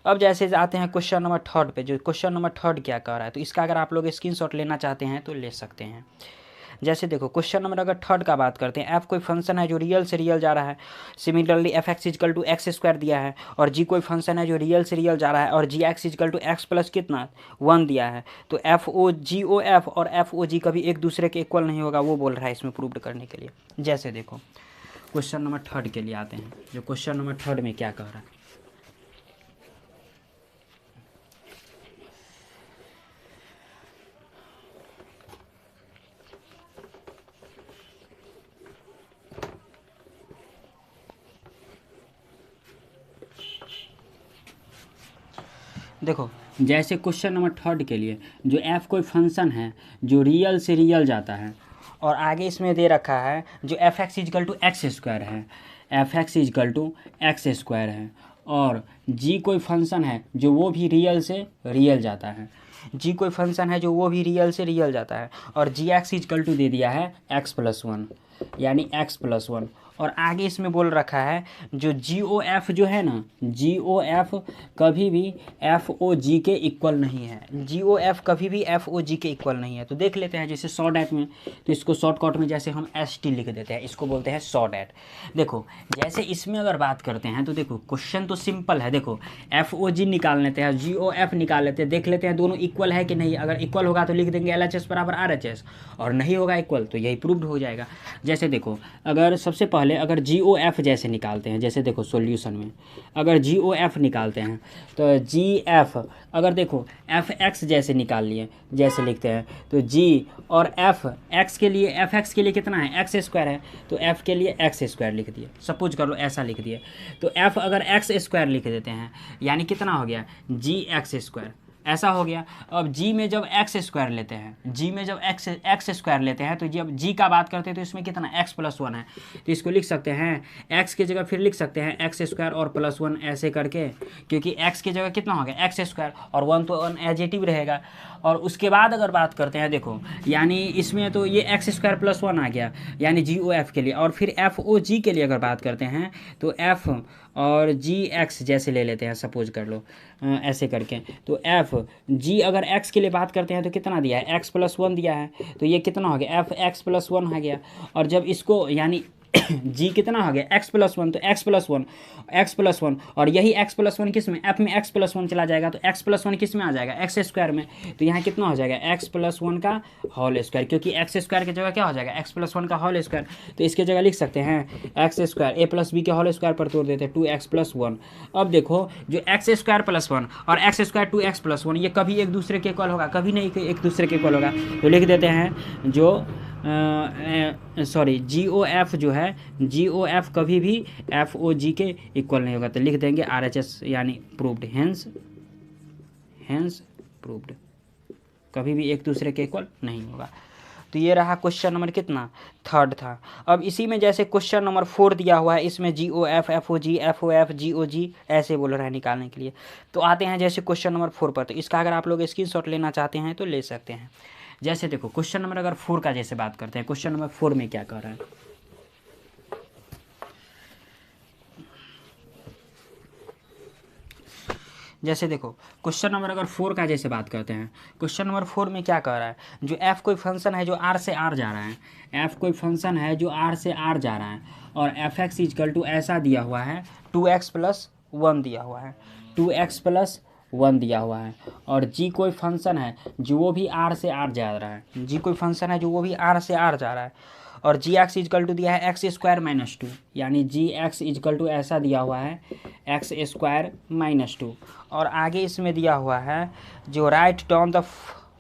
अब जैसे आते हैं क्वेश्चन नंबर 3 पे, जो क्वेश्चन नंबर 3 क्या कह रहा है, तो इसका अगर आप लोग स्क्रीनशॉट लेना चाहते हैं तो ले सकते हैं। जैसे देखो क्वेश्चन नंबर अगर 3 का बात करते हैं, एफ कोई फंक्शन है जो रियल से रियल जा रहा है, similarly f x is equal to x square दिया है, और जी कोई फंक्शन है जो रियल से रियल जा रहा है, और g x is equal to x plus कितना 1 दिया है। तो f o g o f और एफ ओ जी कभी एक दूसरे के इक्वल नहीं होगा, वो बोल रहा है इसमें प्रूव करने के लिए। जैसे देखो क्वेश्चन नंबर 3 के लिए आते हैं, जो क्वेश्चन नंबर 3 में क्या कह रहा है, देखो जैसे क्वेश्चन नंबर 3 के लिए जो एफ कोई फंक्शन है जो रियल से रियल जाता है, और आगे इसमें दे रखा है जो f x is equal to x square है, f x is equal to x square है, और जी कोई फंक्शन है जो वो भी रियल से रियल जाता है, जी कोई फंक्शन है जो वो भी रियल से रियल जाता है, और जी एक्स इजकल टू दे दिया है एक्स प्लस 1 यानी एक्स प्लस 1। और आगे इसमें बोल रखा है जो जी ओ एफ जो है ना, जी ओ एफ कभी भी एफ ओ जी के इक्वल नहीं है, जी ओ एफ कभी भी एफ ओ जी के इक्वल नहीं है। तो देख लेते हैं जैसे शॉर्ट एट में, तो इसको शॉर्टकट में जैसे हम एस टी लिख देते हैं, इसको बोलते हैं शॉर्ट एट। देखो जैसे इसमें अगर बात करते हैं तो देखो क्वेश्चन तो सिंपल है, देखो एफ ओ जी निकाल लेते हैं, जी ओ एफ निकाल लेते हैं, देख लेते हैं दोनों इक्वल है कि नहीं। अगर इक्वल होगा तो लिख देंगे एल एच एस बराबर आर एच एस, और नहीं होगा इक्वल तो यही प्रूव्ड हो जाएगा। जैसे देखो अगर सबसे पहले अगर जी ओ एफ जैसे निकालते हैं, जैसे देखो सॉल्यूशन में अगर जी ओ एफ निकालते हैं तो जी एफ अगर देखो एफ एक्स जैसे निकाल लिए, जैसे लिखते हैं तो जी और एफ एक्स के लिए, एफ एक्स के लिए कितना है एक्स स्क्वायर है, तो एफ के लिए एक्स स्क्वायर लिख दिए, सपोज कर लो ऐसा लिख दिए। तो एफ अगर एक्स स्क्वायर लिख देते हैं यानी कितना हो गया जी एक्स स्क्वायर, ऐसा हो गया। अब जी में जब एक्स स्क्वायर लेते हैं, जी में जब एक्स स्क्वायर लेते हैं तो जब जी का बात करते हैं तो इसमें कितना एक्स प्लस 1 है, तो इसको लिख सकते हैं एक्स की जगह फिर लिख सकते हैं एक्स स्क्वायर और प्लस 1 ऐसे करके, क्योंकि एक्स की जगह कितना हो गया एक्स स्क्वायर और 1 तो एडजेटिव रहेगा। और उसके बाद अगर बात करते हैं देखो यानी इसमें तो ये एक्स स्क्वायर प्लस 1 आ गया यानी जी ओ एफ के लिए, और फिर एफ ओ जी के लिए अगर बात करते हैं तो एफ और जी एक्स जैसे ले लेते हैं, सपोज कर लो ऐसे करके, तो एफ जी अगर एक्स के लिए बात करते हैं तो कितना दिया है एक्स प्लस 1 दिया है, तो ये कितना हो गया एफ एक्स प्लस 1 आ गया। और जब इसको यानी जी कितना हो गया x+1, तो x+1 और यही x+1 किस में, f में x+1 चला जाएगा तो x+1 किस में आ जाएगा, एक्स स्क्वायर में। तो यहाँ कितना हो जाएगा x+1 का होल स्क्वायर, क्योंकि एक्स स्क्वायर की जगह क्या हो जाएगा, x+1 का होल स्क्वायर। तो इसके जगह लिख सकते हैं x square, a plus b के होल स्क्वायर पर तोड़ देते हैं 2x+1। अब देखो जो x² + 1 और x² 2x+1 ये कभी एक दूसरे के इक्वल होगा, कभी नहीं एक दूसरे के इक्वल होगा। तो लिख देते हैं जो GOF जो है, GOF कभी भी FOG के इक्वल नहीं होगा। तो लिख देंगे RHS यानी प्रूव्ड, हेंस प्रूव्ड, कभी भी एक दूसरे के इक्वल नहीं होगा। तो ये रहा क्वेश्चन नंबर कितना, 3rd था। अब इसी में जैसे क्वेश्चन नंबर 4 दिया हुआ है, इसमें GOF FOG FOF GOG ऐसे बोल रहा है निकालने के लिए। तो आते हैं जैसे क्वेश्चन नंबर 4 पर। तो इसका अगर आप लोग स्क्रीनशॉट लेना चाहते हैं तो ले सकते हैं। जैसे देखो क्वेश्चन नंबर अगर 4 का जैसे बात करते हैं, क्वेश्चन नंबर 4 में क्या कह रहा है, जैसे देखो क्वेश्चन नंबर अगर 4 का जैसे बात करते हैं, क्वेश्चन नंबर 4 में क्या कह रहा है, जो f कोई फंक्शन है जो r से r जा रहा है, f कोई फंक्शन है जो r से r जा रहा है और fx = ऐसा दिया हुआ है 2x+1 दिया हुआ है, 2x+1 दिया हुआ है। और g कोई फंक्शन है जो वो भी r से r जा रहा है, g कोई फंक्शन है जो वो भी r से r जा रहा है और gx = दिया है x² - 2, यानी gx = ऐसा दिया हुआ है x² - 2। और आगे इसमें दिया हुआ है जो write down the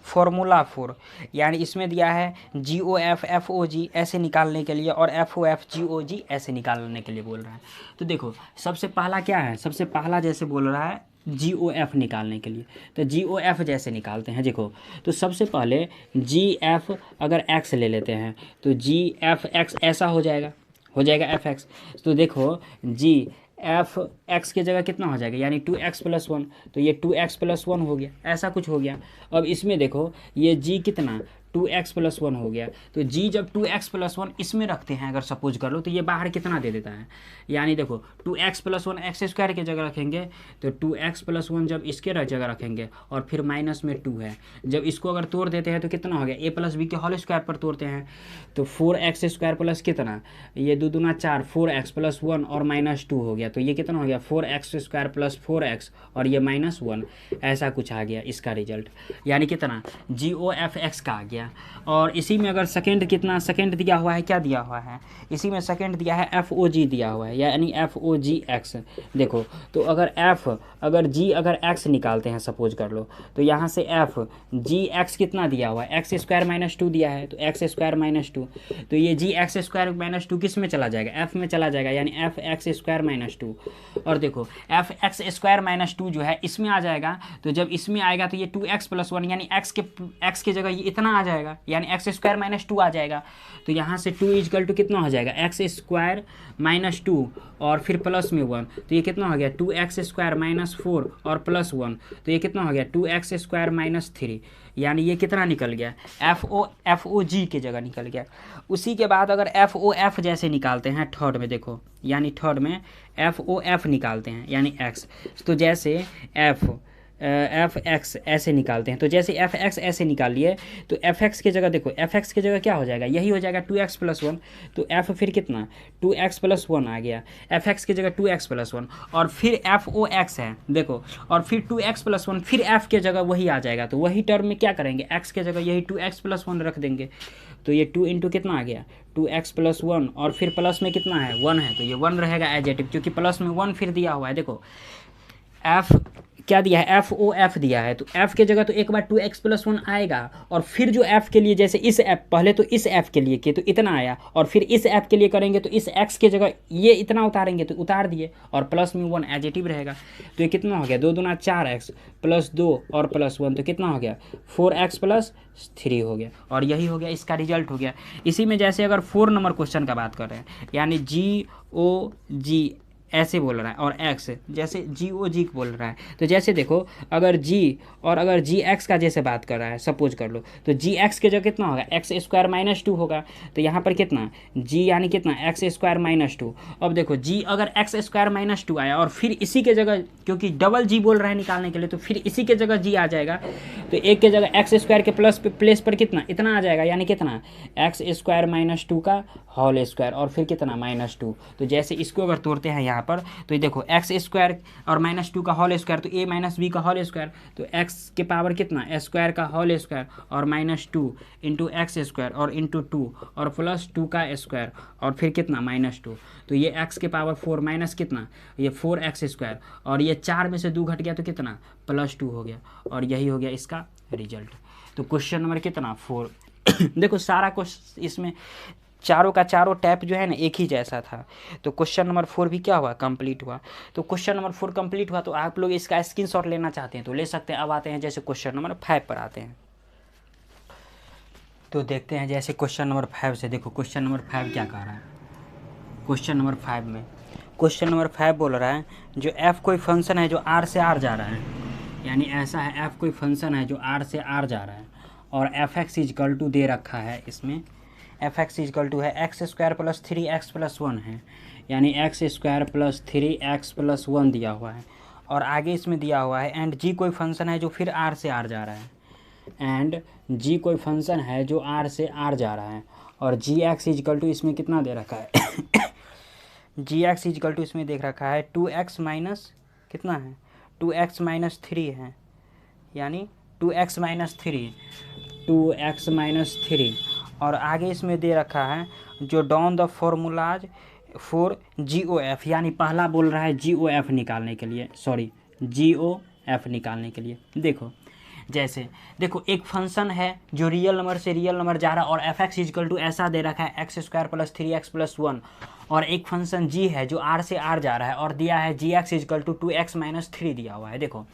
formula for, यानी इसमें दिया है GOF FOG ऐसे निकालने के लिए और FOF GOG ऐसे निकालने के लिए बोल रहा है। तो देखो सबसे पहला क्या है, सबसे पहला जैसे बोल रहा है GOF निकालने के लिए, तो GOF जैसे निकालते हैं। देखो तो सबसे पहले GF अगर x ले लेते हैं तो GFX ऐसा हो जाएगा fx। तो देखो GFX की जगह कितना हो जाएगा, यानी 2x+1, तो ये 2x+1 हो गया, ऐसा कुछ हो गया। अब इसमें देखो ये G कितना 2x+1 हो गया, तो G जब 2x+1 इसमें रखते हैं अगर सपोज कर लो तो ये बाहर कितना दे देता है, यानी देखो 2x+1 x² की जगह रखेंगे तो 2x+1 जब इसके जगह रखेंगे और फिर माइनस में 2 है, जब इसको अगर तोड़ देते हैं तो कितना हो गया, a + b के होल स्क्वायर पर तोड़ते हैं तो 4x² प्लस कितना, ये 2 दूना 4, 4x+1 और -2 हो गया, तो ये कितना हो गया 4x² + 4x और ये -1, ऐसा कुछ आ गया इसका रिजल्ट, यानी कितना GOFX का आ गया। और इसी में अगर सेकंड कितना, सेकंड दिया हुआ है, क्या दिया हुआ है इसी में सेकंड दिया है FOG दिया हुआ है, यानी FOGX। देखो तो अगर G अगर x निकालते हैं सपोज कर लो तो यहाँ से GX कितना दिया हुआ है, x² - 2 दिया है तो x² - 2, तो ये GX² - 2 किस में चला जाएगा, f में चला जाएगा, यानी fx² - 2। और देखो fx² - 2 जो है इसमें आ जाएगा, तो जब इसमें आएगा तो ये 2x+1 यानी x के जगह ये इतना आ जाएगा, यानी x² - 2 आ जाएगा। तो यहाँ से 2 = कितना हो जाएगा x² - 2 और फिर प्लस में 1, तो ये कितना हो गया 2x² - 4 और +1, तो ये कितना हो गया 2x² - 3, यानी ये कितना निकल गया FOG की जगह निकल गया। उसी के बाद अगर FOF जैसे निकालते हैं थर्ड में, देखो यानी थर्ड में FOF निकालते हैं यानी x, तो जैसे FX ऐसे निकालते हैं, तो जैसे FX ऐसे निकाल लिए तो FX की जगह देखो, FX की जगह क्या हो जाएगा, यही हो जाएगा 2x+1, तो F फिर कितना 2x+1 आ गया, FX की जगह 2x+1 और फिर FOX है देखो, और फिर 2x+1 फिर F के जगह वही आ जाएगा, तो वही टर्म में क्या करेंगे x के जगह यही 2x+1 रख देंगे, तो ये 2 × कितना आ गया 2x+1 और फिर प्लस में कितना है 1 है, तो ये 1 रहेगा एडजेटिव, क्योंकि प्लस में 1 फिर दिया हुआ है। देखो F क्या दिया है FOF दिया है, तो F के जगह तो एक बार 2x+1 आएगा और फिर जो F के लिए जैसे इस F पहले तो इस F के लिए किए तो इतना आया और फिर इस F के लिए करेंगे तो इस x के जगह ये इतना उतारेंगे तो उतार दिए और प्लस में 1 एडजेटिव रहेगा, तो ये कितना हो गया 2 दूना 4x + 2 और +1, तो कितना हो गया 4x + 3 हो गया, और यही हो गया इसका रिजल्ट हो गया। इसी में जैसे अगर 4 नंबर क्वेश्चन का बात कर रहे हैं, यानी ऐसे बोल रहा है और x जैसे जी ओ जी बोल रहा है। तो जैसे देखो अगर g और अगर जी एक्स का जैसे बात कर रहा है, सपोज कर लो, तो जी एक्स के जगह कितना होगा, एक्स स्क्वायर माइनस 2 होगा। तो यहाँ पर कितना g यानी कितना एक्स स्क्वायर माइनस 2। अब देखो g अगर एक्स स्क्वायर माइनस 2 आया और फिर इसी के जगह, क्योंकि डबल g बोल रहा है निकालने के लिए, तो फिर इसी के जगह g आ जाएगा। तो एक के जगह एक्स स्क्वायर के प्लेस पर कितना इतना आ जाएगा, यानी कितना एक्स स्क्वायर माइनस 2 का होल स्क्वायर और फिर कितना माइनस 2। तो जैसे इसको अगर तोड़ते हैं यहाँ पर, तो ये देखो एक्स स्क्वायर और माइनस 2 का होल स्क्वायर, तो ए माइनस बी का होल स्क्वायर, तो एक्स के पावर कितना स्क्वायर का होल स्क्वायर और माइनस 2 इंटू एक्स स्क्वायर और इंटू 2 और प्लस 2 का स्क्वायर और फिर कितना माइनस 2। तो ये एक्स के पावर 4 माइनस कितना ये 4x स्क्वायर और ये 4 में से 2 घट गया तो कितना प्लस 2 हो गया, और यही हो गया इसका रिजल्ट। तो क्वेश्चन नंबर कितना 4। देखो सारा क्वेश्चन इसमें चारों का चारों टैप जो है ना एक ही जैसा था। तो क्वेश्चन नंबर 4 भी क्या हुआ, कंप्लीट हुआ। तो क्वेश्चन नंबर 4 कंप्लीट हुआ। तो आप लोग इसका स्क्रीनशॉट लेना चाहते हैं तो ले सकते हैं। अब आते हैं जैसे क्वेश्चन नंबर 5 पर आते हैं। तो देखते हैं जैसे क्वेश्चन नंबर 5 से, देखो क्वेश्चन नंबर 5 क्या कह रहा है। क्वेश्चन नंबर 5 में क्वेश्चन नंबर 5 बोल रहा है जो f कोई फंक्शन है जो r से r जा रहा है, यानी ऐसा है f कोई फंक्शन है जो r से r जा रहा है और fx इजकल टू दे रखा है, इसमें fx इजकल टू है x square plus 3x plus 1 है, यानी x square plus 3x plus 1 दिया हुआ है। और आगे इसमें दिया हुआ है एंड g कोई फंक्शन है जो फिर r से r जा रहा है, एंड g कोई फंक्शन है जो r से r जा रहा है और जी एक्स इजकल टू इसमें कितना दे रखा है जी एक्स इजकल टू इसमें देख रखा है 2x माइनस कितना है 2x माइनस 3 है, यानी 2x माइनस 3 और आगे इसमें दे रखा है जो down the formulas for GOF, यानी पहला बोल रहा है GOF निकालने के लिए, GOF निकालने के लिए। देखो जैसे देखो एक फंक्शन है जो रियल नंबर से रियल नंबर जा रहा है और fx इजकल टू ऐसा दे रखा है x square plus 3x plus 1, और एक फंक्शन g है जो r से r जा रहा है और दिया है gx is equal to 2x minus 3 दिया हुआ है। देखो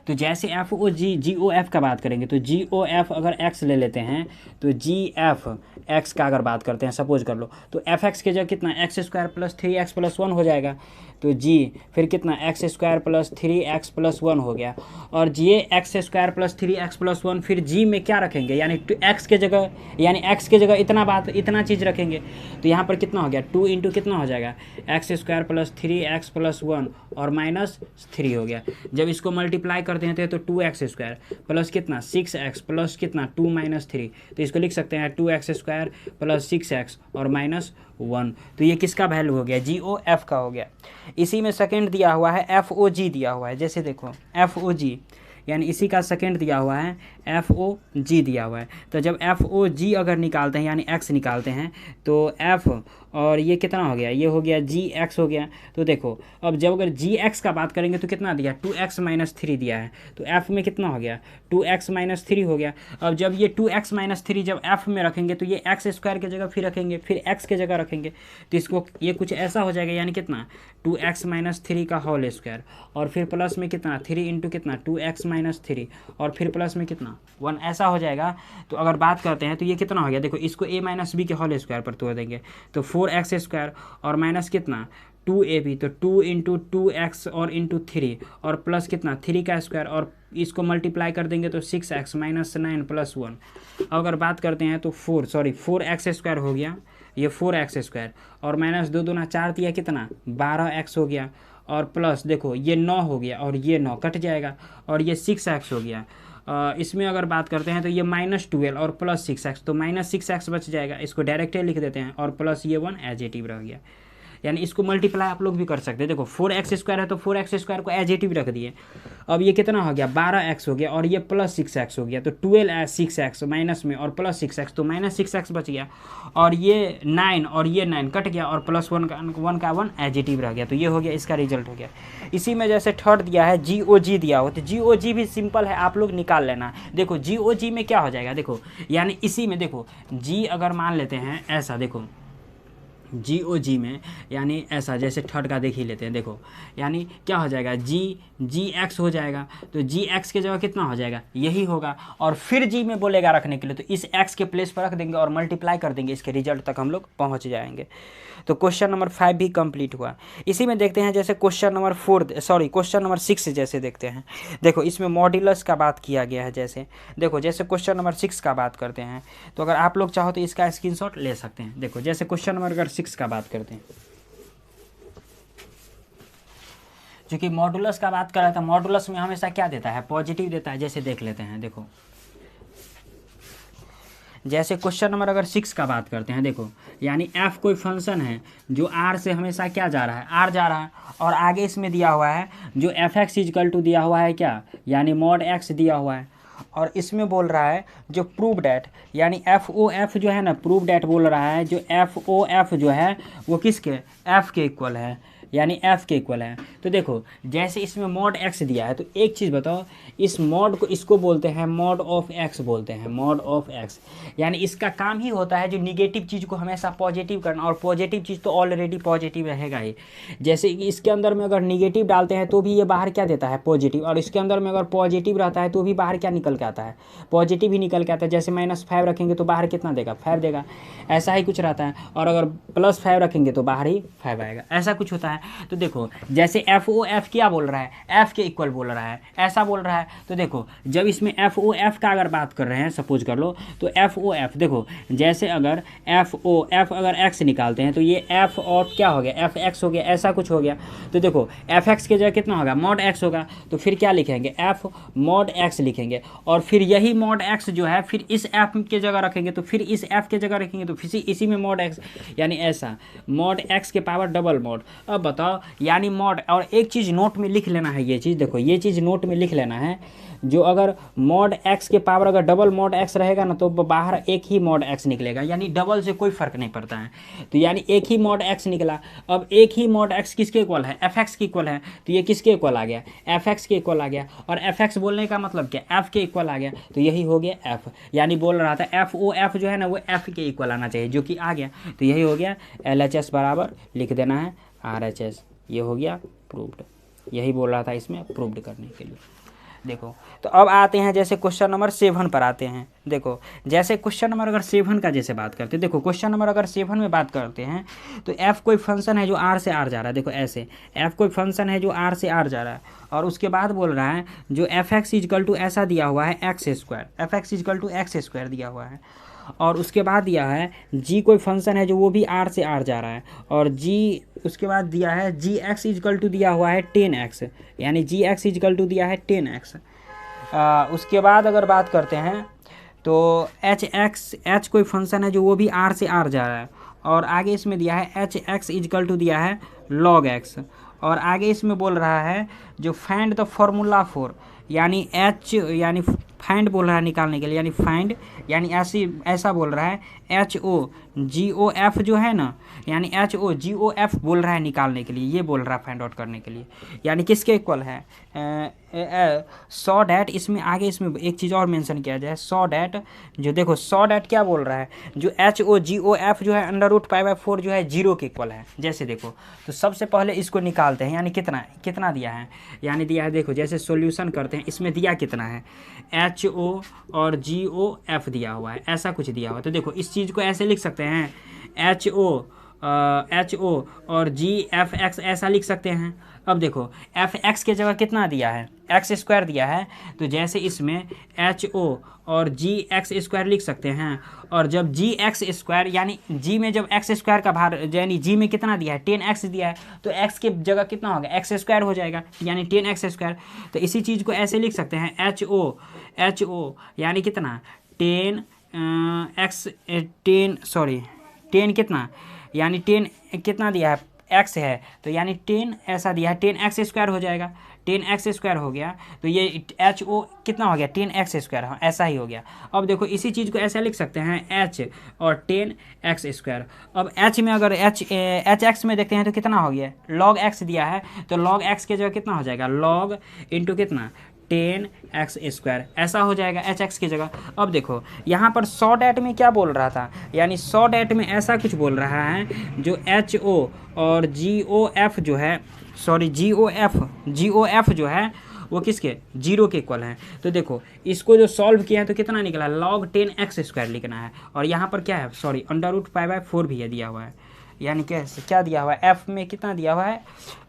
तो जैसे GOF का बात करेंगे तो GOF अगर x ले लेते हैं तो GF x का अगर बात करते हैं सपोज कर लो, तो fx के जगह कितना x square plus 3x plus 1 हो जाएगा। तो g फिर कितना x square plus 3x plus 1 हो गया, और g x square plus 3x plus 1 फिर g में क्या रखेंगे, यानी x के जगह, यानी x के जगह इतना चीज़ रखेंगे। तो यहाँ पर कितना हो गया 2 इंटू कितना हो जाएगा x square plus 3x plus 1 और माइनस 3 हो गया। जब इसको मल्टीप्लाई कर देते हैं तो 2x स्क्वायर प्लस कितना 6x प्लस कितना 2 माइनस 3, तो इसको लिख सकते हैं 2x स्क्वायर प्लस 6x और माइनस 1। तो ये किसका वैल्यू हो गया GOF का हो गया। इसी में सेकंड दिया हुआ है FOG दिया हुआ है, जैसे देखो FOG यानी इसी का सेकंड दिया हुआ है FOG दिया हुआ है। तो जब FOG अगर निकालते हैं यानी x निकालते हैं तो f और ये कितना हो गया, ये हो गया GX हो गया। तो देखो अब जब अगर GX का बात करेंगे तो कितना दिया 2x माइनस 3 दिया है, तो f में कितना हो गया 2x माइनस 3 हो गया। अब जब ये 2x माइनस 3 जब f में रखेंगे तो ये x स्क्वायर की जगह फिर रखेंगे, फिर x के जगह रखेंगे, तो इसको ये कुछ ऐसा हो जाएगा, यानी कितना 2x माइनस 3 का होल स्क्वायर और फिर प्लस में कितना 3 इंटू कितना 2x माइनस 3 और फिर प्लस में कितना 1, ऐसा हो जाएगा। तो अगर बात करते हैं तो ये कितना हो गया, देखो इसको a माइनस बी के होल स्क्वायर पर तोड़ देंगे तो 4x स्क्वायर और माइनस कितना 2ab, तो 2 इंटू 2x और इंटू 3 और प्लस कितना 3 का स्क्वायर और इसको मल्टीप्लाई कर देंगे तो 6x माइनस 9 प्लस 1। अगर बात करते हैं तो 4x स्क्वायर हो गया, ये 4x स्क्वायर और माइनस 2 दूना 4 दिया कितना 12x हो गया, और प्लस देखो ये 9 हो गया और ये 9 कट जाएगा और ये 6x हो गया। इसमें अगर बात करते हैं तो ये माइनस 12 और प्लस 6x, तो माइनस 6x बच जाएगा, इसको डायरेक्टली लिख देते हैं और प्लस ये 1 एजेटिव रह गया। यानी इसको मल्टीप्लाई आप लोग भी कर सकते हैं। देखो 4x स्क्वायर है तो 4x स्क्वायर को एजेटिव रख दिए, अब ये कितना हो गया 12x हो गया और ये प्लस 6x हो गया, तो 12 माइनस में और प्लस 6x, तो माइनस 6x बच गया और ये 9 और ये 9 कट गया और प्लस 1 का 1 एजेटिव रह गया। तो ये हो गया, इसका रिजल्ट हो गया। इसी में जैसे थर्ड दिया है GOG दिया हो, तो GOG भी सिंपल है, आप लोग निकाल लेना। देखो GOG में क्या हो जाएगा, देखो यानी इसी में देखो G अगर मान लेते हैं ऐसा, देखो GOG में, यानी ऐसा जैसे थर्ड का देख ही लेते हैं। देखो यानी क्या हो जाएगा, GX हो जाएगा, तो GX के जगह कितना हो जाएगा, यही होगा। और फिर G में बोलेगा रखने के लिए, तो इस X के प्लेस पर रख देंगे और मल्टीप्लाई कर देंगे, इसके रिजल्ट तक हम लोग पहुँच जाएंगे। तो क्वेश्चन नंबर 5 भी कंप्लीट हुआ। इसी में देखते हैं जैसे क्वेश्चन नंबर 6 जैसे देखते हैं। देखो इसमें मॉड्यूलस का बात किया गया है। जैसे देखो जैसे क्वेश्चन नंबर 6 का बात करते हैं, तो अगर आप लोग चाहो तो इसका स्क्रीनशॉट ले सकते हैं। देखो जैसे क्वेश्चन नंबर अगर 6 का बात करते हैं, क्योंकि मॉड्यूलस का बात कर रहा था, मॉड्यूलस में हमेशा क्या देता है, पॉजिटिव देता है। जैसे देख लेते हैं, देखो जैसे क्वेश्चन नंबर अगर 6 का बात करते हैं, देखो यानी f कोई फंक्शन है जो r से हमेशा क्या जा रहा है, r जा रहा है, और आगे इसमें दिया हुआ है जो fx इजकल टू दिया हुआ है क्या, यानी मॉड x दिया हुआ है। और इसमें बोल रहा है जो प्रूव डैट, यानी FOF जो है ना, प्रूव डैट बोल रहा है जो FOF जो है वो किसके, f के इक्वल है, यानी f के इक्वल है। तो देखो जैसे इसमें मॉड x दिया है, तो एक चीज़ बताओ, इस मॉड को इसको बोलते हैं मॉड ऑफ x बोलते हैं, मॉड ऑफ x। यानी इसका काम ही होता है जो निगेटिव चीज़ को हमेशा पॉजिटिव करना, और पॉजिटिव चीज़ तो ऑलरेडी पॉजिटिव रहेगा ही। जैसे कि इसके अंदर में अगर निगेटिव डालते हैं तो भी ये बाहर क्या देता है, पॉजिटिव, और इसके अंदर में अगर पॉजिटिव रहता है तो भी बाहर क्या निकल के आता है, पॉजिटिव ही निकल के आता है। जैसे -5 रखेंगे तो बाहर कितना देगा, 5 देगा, ऐसा ही कुछ रहता है। और अगर +5 रखेंगे तो बाहर ही 5 आएगा, ऐसा कुछ होता है। तो देखो जैसे FOF क्या बोल रहा है, f के इक्वल बोल रहा है, ऐसा बोल रहा है। तो देखो जब इसमें FOF का अगर बात कर रहे हैं, सपोज कर लो, तो FOF देखो जैसे अगर FOF अगर x निकालते हैं तो ये f और क्या हो गया, fx हो गया, ऐसा कुछ हो गया। तो देखो fx के जगह कितना होगा, मॉड x होगा, तो फिर क्या लिखेंगे, f मॉड x लिखेंगे। और फिर यही मॉड x जो है फिर इस f के जगह रखेंगे, तो फिर इस f के जगह रखेंगे, तो फिर इसी में मॉड x, यानी ऐसा मॉड x के पावर डबल मॉड। अब बताओ यानी मॉड, और एक चीज़ नोट में लिख लेना है, ये चीज़ देखो, ये चीज़ नोट में लिख लेना है, जो अगर मॉड x के पावर अगर डबल मॉड x रहेगा ना, तो बाहर एक ही मॉड x निकलेगा, यानी डबल से कोई फर्क नहीं पड़ता है। तो यानी एक ही मॉड x निकला। अब एक ही मॉड x किसके इक्वल है, fx के इक्वल है, तो ये किसके इक्वल आ गया, fx के इक्वल आ गया। और fx बोलने का मतलब क्या, f के इक्वल आ गया, तो यही हो गया f। यानी बोल रहा था FOF जो है ना वो f के इक्वल आना चाहिए, जो कि आ गया, तो यही हो गया। LHS बराबर लिख देना है RHS, ये हो गया प्रूव्ड। यही बोल रहा था इसमें प्रूव्ड करने के लिए। देखो तो अब आते हैं जैसे क्वेश्चन नंबर 7 पर आते हैं। देखो जैसे क्वेश्चन नंबर अगर 7 का जैसे बात करते हैं, देखो क्वेश्चन नंबर अगर 7 में बात करते हैं, तो f कोई फंक्शन है जो r से r जा रहा है। देखो ऐसे f कोई फंक्शन है जो r से r जा रहा है, और उसके बाद बोल रहा है जो fx इजकल टू ऐसा दिया हुआ है x², fx is equal to x² दिया हुआ है। और उसके बाद दिया है g कोई फंक्शन है जो वो भी r से r जा रहा है, और g उसके बाद दिया है gx इजकल टू दिया हुआ है 10x, यानी gx इजकल टू दिया है 10x। उसके बाद अगर बात करते हैं तो h कोई फंक्शन है जो वो भी r से r जा रहा है, और आगे इसमें दिया है hx इजकल टू दिया है log x। और आगे इसमें बोल रहा है जो फाइंड द फॉर्मूला फॉर, यानी h यानी फाइंड बोल रहा है निकालने के लिए, यानी फाइंड यानी ऐसा बोल रहा है HOGOF जो है ना, यानी HOGOF बोल रहा है निकालने के लिए, ये बोल रहा है फाइंड आउट करने के लिए, यानी किसके इक्वल है, सो डैट। इसमें आगे इसमें एक चीज़ और मेंशन किया जाए, सो डैट, जो देखो सो डैट क्या बोल रहा है, जो HOGOF जो है √π/4 जो है 0 के इक्वल है। जैसे देखो तो सबसे पहले इसको निकालते हैं, यानी कितना दिया है, यानी दिया है, देखो जैसे सॉल्यूशन करते हैं, इसमें दिया कितना है, HO और GOF दिया हुआ है, ऐसा कुछ दिया हुआ है। तो देखो इस चीज़ को ऐसे लिख सकते हैं, HO और GFX ऐसा लिख सकते हैं। अब देखो fx के जगह कितना दिया है, x² दिया है, तो जैसे इसमें HO और gx² लिख सकते हैं। और जब gx² यानी g में जब x² का भार, यानी g में कितना दिया है 10x दिया है, तो x के जगह कितना होगा, x² हो जाएगा, यानी 10x²। तो इसी चीज़ को ऐसे लिख सकते हैं, HO यानी कितना 10 कितना, यानी 10 कितना दिया है x है, तो यानी 10 ऐसा दिया है, 10x² हो जाएगा, 10x² हो गया, तो ये HO कितना हो गया 10x², हाँ ऐसा ही हो गया। अब देखो इसी चीज़ को ऐसा लिख सकते हैं h और 10x²। अब h में अगर hx में देखते हैं तो कितना हो गया, log x दिया है, तो log x के जगह कितना हो जाएगा, log इंटू कितना 10x², ऐसा हो जाएगा एच एक्स की जगह। अब देखो यहाँ पर सॉ डैट में क्या बोल रहा था, यानी सॉ डैट में ऐसा कुछ बोल रहा है जो एच ओ और जी ओ एफ जो है, सॉरी जी ओ एफ जो है वो किसके, जीरो के इक्वल है। तो देखो इसको जो सॉल्व किया है तो कितना निकला, log 10x² लिखना है, और यहाँ पर क्या है, सॉरी √π/4 भी है दिया हुआ है, यानी क्या दिया हुआ है, एफ में कितना दिया हुआ है,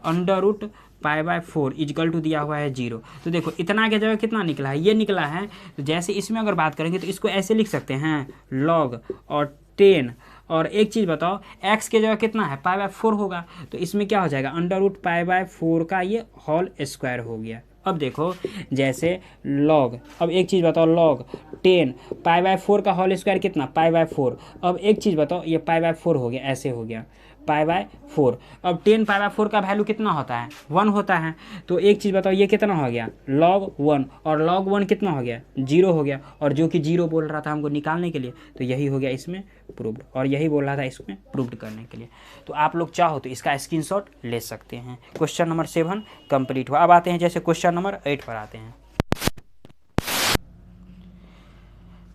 √π/4 इजकल टू दिया हुआ है 0। तो देखो इतना के जगह कितना निकला है, ये निकला है। तो जैसे इसमें अगर बात करेंगे तो इसको ऐसे लिख सकते हैं log और 10, और एक चीज़ बताओ x के जगह कितना है, π/4 होगा, तो इसमें क्या हो जाएगा, √π/4 का ये होल स्क्वायर हो गया। अब देखो जैसे log, अब एक चीज़ बताओ log 10 π/4 का होल स्क्वायर कितना, π/4। अब एक चीज़ बताओ ये π/4 हो गया, ऐसे हो गया π/4। अब 10 π/4 का वैल्यू कितना होता है, 1 होता है। तो एक चीज़ बताओ ये कितना हो गया, log 1, और log 1 कितना हो गया, 0 हो गया, और जो कि 0 बोल रहा था हमको निकालने के लिए, तो यही हो गया इसमें प्रूव्ड, और यही बोल रहा था इसमें प्रूव्ड करने के लिए। तो आप लोग चाहो तो इसका स्क्रीनशॉट ले सकते हैं। क्वेश्चन नंबर 7 कंप्लीट हुआ। अब आते हैं जैसे क्वेश्चन नंबर 8 पर आते हैं,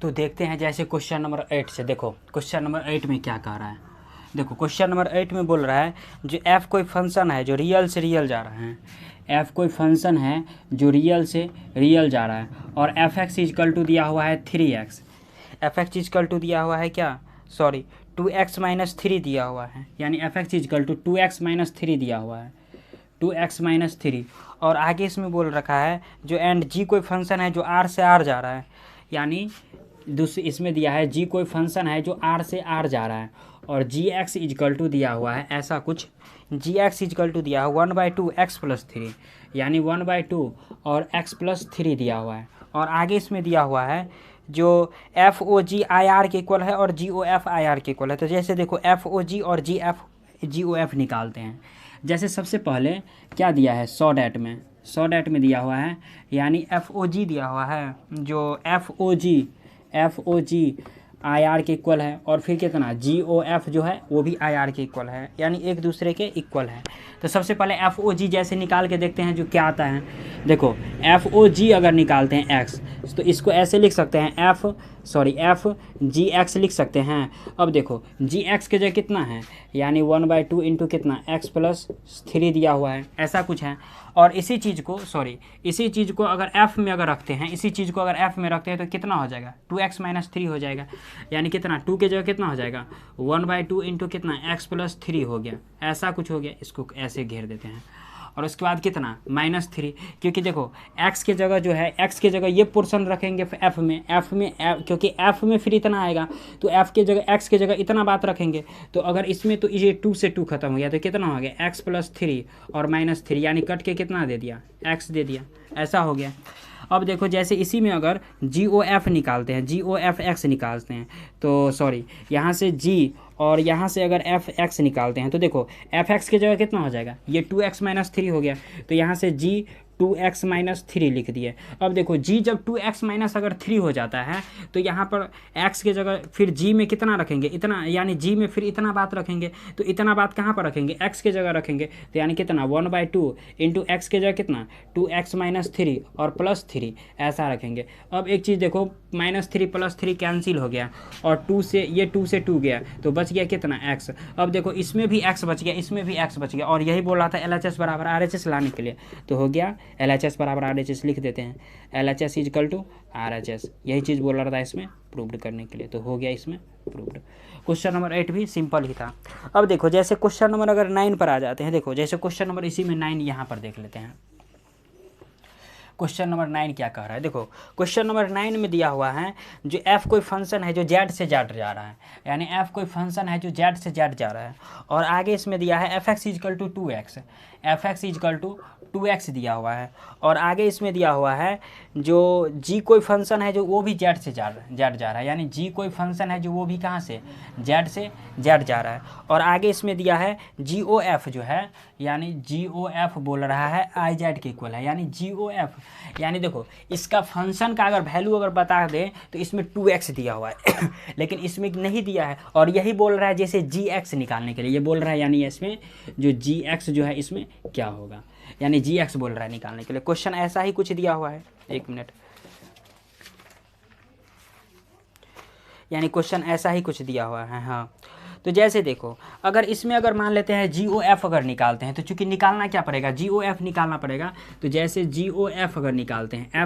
तो देखते हैं जैसे क्वेश्चन नंबर 8 से। देखो क्वेश्चन नंबर 8 में क्या कह रहा है, देखो क्वेश्चन नंबर 8 में बोल रहा है जो एफ कोई फंक्शन है जो रियल से रियल जा रहा है, एफ कोई फंक्शन है जो रियल से रियल जा रहा है, और एफ एक्स इजकल टू दिया हुआ है 3x, F x is equal to दिया हुआ है क्या, सॉरी 2x-3 दिया हुआ है, यानी F x is equal to 2x-3 दिया हुआ है, 2x-3। और आगे इसमें बोल रखा है जो एंड जी कोई फंक्शन है जो आर से आर जा रहा है, यानी दूसरी इसमें दिया है जी कोई फंक्शन है जो आर से आर जा रहा है, और जी एक्स इजकल टू दिया हुआ है ऐसा कुछ, जी एक्स इजकल टू दिया है 1/2 x+3, यानी 1/2 और x+3 दिया हुआ है। और आगे इसमें दिया हुआ है जो f o g I R के इक्वल है और g o f I R के इक्वल है। तो जैसे देखो एफ ओ जी और जी ओ एफ निकालते हैं। जैसे सबसे पहले क्या दिया है, सॉ डैट में दिया हुआ है, यानी एफ ओ जी दिया हुआ है, जो f o g I R के इक्वल है, और फिर कितना जी ओ एफ जो है वो भी आई आर के इक्वल है, यानी एक दूसरे के इक्वल है। तो सबसे पहले एफ ओ जी जैसे निकाल के देखते हैं जो क्या आता है। देखो एफ ओ जी अगर निकालते हैं एक्स, तो इसको ऐसे लिख सकते हैं एफ जी एक्स लिख सकते हैं। अब देखो जी एक्स के जगह कितना है, यानी 1/2 इंटू कितना x+3 दिया हुआ है, ऐसा कुछ है। और इसी चीज़ को अगर f में अगर रखते हैं, तो कितना हो जाएगा, 2x-3 हो जाएगा, यानी कितना 2 के जगह कितना हो जाएगा 1/2 इंटू कितना x+3 हो गया, ऐसा कुछ हो गया। इसको ऐसे घेर देते हैं, और उसके बाद कितना -3, क्योंकि देखो x के जगह जो है, x के जगह ये पोर्शन रखेंगे f में, क्योंकि f में फिर इतना आएगा, तो f के जगह x के जगह इतना बात रखेंगे। तो अगर इसमें तो ये 2 से 2 खत्म हो गया, तो कितना हो गया x+3 और -3, यानी कट के कितना दे दिया, x दे दिया, ऐसा हो गया। अब देखो जैसे इसी में अगर जी ओ एफ निकालते हैं, जी ओ एफ एक्स निकालते हैं, तो सॉरी यहाँ से जी और यहाँ से अगर एफ एक्स निकालते हैं, तो देखो एफ एक्स की जगह कितना हो जाएगा, ये 2x-3 हो गया, तो यहाँ से जी 2x-3 लिख दिए। अब देखो g जब 2x-3 हो जाता है, तो यहाँ पर x के जगह फिर g में कितना रखेंगे, इतना, यानी g में फिर इतना बात रखेंगे, तो इतना बात कहाँ पर रखेंगे, x के जगह रखेंगे, तो यानी कितना 1/2 इंटू एक्स के जगह कितना 2x-3 और +3 ऐसा रखेंगे। अब एक चीज़ देखो -3 +3 कैंसिल हो गया, और 2 से 2 गया, तो बच गया कितना x। अब देखो इसमें भी x बच गया, इसमें भी x बच गया, और यही बोल रहा था LHS बराबर RHS लाने के लिए, तो हो गया LHS बराबर RHS लिख देते हैं, LHS इजकल टू RHS, यही चीज़ बोल रहा था इसमें प्रूव्ड करने के लिए, तो हो गया इसमें प्रूव्ड। क्वेश्चन नंबर 8 भी सिंपल ही था। अब देखो जैसे क्वेश्चन नंबर अगर 9 पर आ जाते हैं, देखो जैसे क्वेश्चन नंबर इसी में 9 यहाँ पर देख लेते हैं। क्वेश्चन नंबर 9 क्या कह रहा है, देखो क्वेश्चन नंबर 9 में दिया हुआ है जो f कोई फंक्शन है जो z से z जा रहा है, यानी f कोई फंक्शन है जो z से z जा रहा है, और आगे इसमें दिया है f x is equal to 2x, f x is equal to 2x दिया हुआ है, और आगे इसमें दिया हुआ है जो g कोई फंक्शन है जो वो भी z से z जा रहा है, यानी g कोई फंक्शन है जो वो भी कहाँ से z से z जा रहा है, और आगे इसमें दिया है जी ओ एफ जो है, यानी जी ओ एफ बोल रहा है आई जेड के इक्वल है, यानी जी ओ एफ यानी देखो इसका फंक्शन का अगर वैल्यू अगर बता दे तो इसमें 2x दिया हुआ है लेकिन इसमें नहीं दिया है, और यही बोल रहा है जैसे gx निकालने के लिए ये बोल रहा है, यानी इसमें जो gx जो है इसमें क्या होगा, यानी gx बोल रहा है निकालने के लिए। क्वेश्चन ऐसा ही कुछ दिया हुआ है, 1 मिनट, यानी क्वेश्चन ऐसा ही कुछ दिया हुआ है। हाँ तो जैसे देखो अगर इसमें अगर मान लेते हैं GOF अगर निकालते हैं, तो चूंकि निकालना क्या पड़ेगा, GOF निकालना पड़ेगा। तो जैसे GOF अगर निकालते हैं,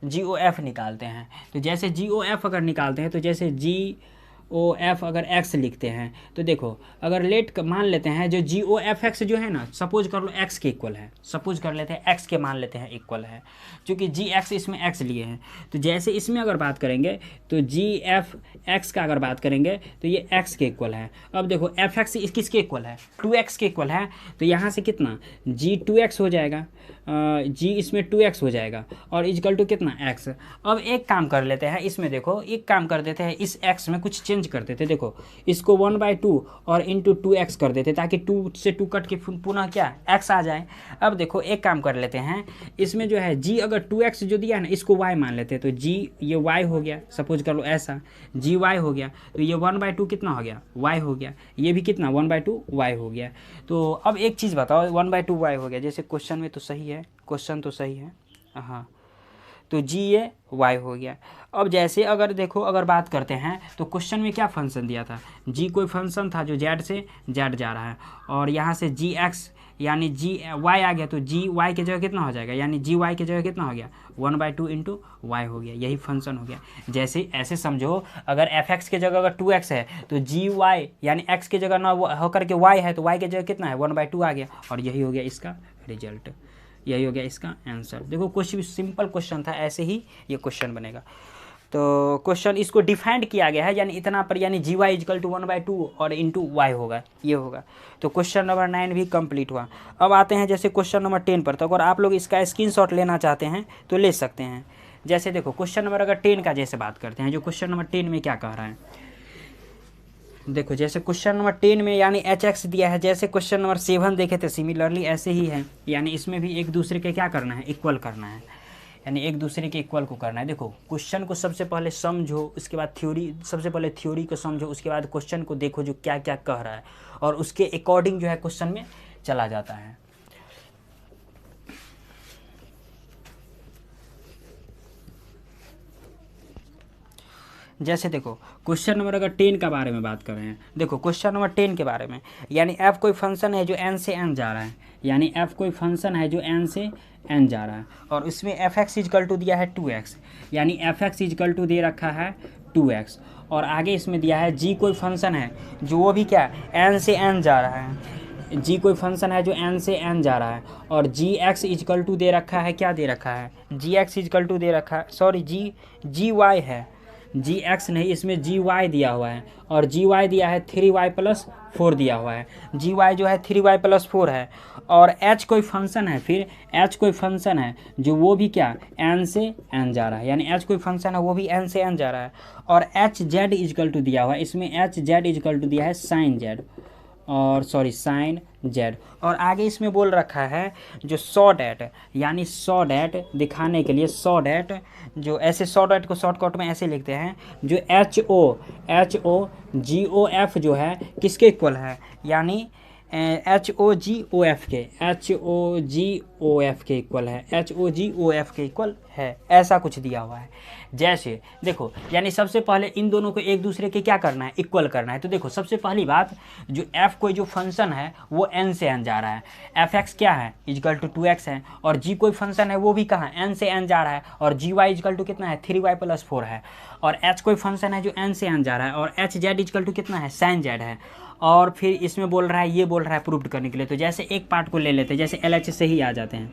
GOF निकालते हैं, तो जैसे GOF अगर निकालते हैं, तो जैसे GOF अगर x लिखते हैं, तो देखो अगर लेट मान लेते हैं जो GOFX जो है ना, सपोज कर लो x के इक्वल है, सपोज कर लेते हैं x के मान लेते हैं इक्वल है, क्योंकि GX इसमें x लिए हैं। तो जैसे इसमें अगर बात करेंगे तो GFX का अगर बात करेंगे तो ये x के इक्वल है। अब देखो FX किसके इक्वल है, 2x के इक्वल है, तो यहाँ से कितना G 2x हो जाएगा, G इसमें 2x हो जाएगा, और इजकल टू कितना x। अब एक काम कर लेते हैं इसमें, देखो एक काम कर देते हैं, इस x में कुछ चेंज कर देते, देखो इसको 1/2 और इंटू 2x कर देते, ताकि 2 से 2 कट के पुनः क्या x आ जाए। अब देखो एक काम कर लेते हैं, इसमें जो है g अगर 2x जो दिया है ना, इसको y मान लेते हैं, तो g ये y हो गया, सपोज कर लो ऐसा gy हो गया, तो ये 1/2 कितना हो गया, y हो गया, ये भी कितना 1/2 y हो गया। तो अब एक चीज़ बताओ, 1/2 y हो गया, जैसे क्वेश्चन में तो सही है, क्वेश्चन तो सही है, हाँ, तो g ये y हो गया। अब जैसे अगर देखो अगर बात करते हैं तो क्वेश्चन में क्या फंक्शन दिया था, g कोई फंक्शन था जो z से z जा रहा है, और यहाँ से gx यानी gy आ गया, तो gy की जगह कितना हो जाएगा, यानी gy की जगह कितना हो गया 1/2 इंटू y हो गया, यही फंक्शन हो गया। जैसे ऐसे समझो अगर fx की जगह अगर 2x है तो gy यानी x की जगह ना होकर के y है, तो y की जगह कितना है 1/2 आ गया, और यही हो गया इसका रिजल्ट, यही हो गया इसका आंसर। देखो क्वेश्चन सिंपल क्वेश्चन था, ऐसे ही ये क्वेश्चन बनेगा। तो क्वेश्चन इसको डिफाइंड किया गया है, यानी इतना पर, यानी gy इजकल टू 1/2 और इंटू y होगा, ये होगा। तो क्वेश्चन नंबर 9 भी कंप्लीट हुआ। अब आते हैं जैसे क्वेश्चन नंबर 10 पर। तो अगर आप लोग इसका स्क्रीनशॉट लेना चाहते हैं तो ले सकते हैं। जैसे देखो क्वेश्चन नंबर अगर 10 का जैसे बात करते हैं, जो क्वेश्चन नंबर 10 में क्या कह रहा है, देखो जैसे क्वेश्चन नंबर 10 में यानी hx दिया है, जैसे क्वेश्चन नंबर 7 देखे थे सिमिलरली ऐसे ही है, यानी इसमें भी एक दूसरे के क्या करना है, इक्वल करना है, यानी एक दूसरे के इक्वल को करना है। देखो क्वेश्चन को सबसे पहले समझो, उसके बाद थ्योरी, सबसे पहले थ्योरी को समझो, उसके बाद क्वेश्चन को देखो जो क्या क्या कह रहा है, और उसके अकॉर्डिंग जो है क्वेश्चन में चला जाता है। जैसे देखो क्वेश्चन नंबर अगर 10 का बारे में बात कर रहे हैं, देखो क्वेश्चन नंबर 10 के बारे में, यानी f कोई फंक्शन है जो n से n जा रहा है, यानी f कोई फंक्शन है जो n से n जा रहा है, और उसमें fx इजकल टू दिया है 2x, यानी fx इजकल टू दे रखा है 2x, और आगे इसमें दिया है g कोई फंक्शन है जो वो भी क्या n से n जा रहा है, g कोई फंक्शन है जो n से n जा रहा है, और gx इजकल टू दे रखा है, क्या दे रखा है, gx इजकल टू दे रखा है, सॉरी gy है, gx नहीं, इसमें gy दिया हुआ है, और gy दिया है 3y + 4 दिया हुआ है, gy जो है 3y + 4 है, और h कोई फंक्शन है, फिर h कोई फंक्शन है जो वो भी क्या n से n जा रहा है, यानी h कोई फंक्शन है वो भी n से n जा रहा है, और hz इजकल टू दिया हुआ है, इसमें hz इजकल टू दिया है sin z, और सॉरी sin z, और आगे इसमें बोल रखा है जो सॉ डैट, यानी सॉ डैट दिखाने के लिए, सॉ डैट जो ऐसे सॉ डैट को शॉर्टकट में ऐसे लिखते हैं, जो HOGOF जो है किसके इक्वल है, यानी HOGOF के इक्वल है, HOGOF के इक्वल है, ऐसा कुछ दिया हुआ है। जैसे देखो यानी सबसे पहले इन दोनों को एक दूसरे के क्या करना है, इक्वल करना है। तो देखो सबसे पहली बात, जो f कोई जो फंक्शन है वो n से n जा रहा है, fx क्या है इजकल टू 2x है, और g कोई फंक्शन है वो भी कहाँ n से n जा रहा है, और gy इजकल टू कितना है 3y + 4 है, और h कोई फंक्शन है जो n से n जा रहा है, और hz इजकल टू कितना है sin z है, और फिर इसमें बोल रहा है, ये बोल रहा है प्रूव करने के लिए। तो जैसे एक पार्ट को ले लेते हैं, जैसे LHS से ही आ जाते हैं,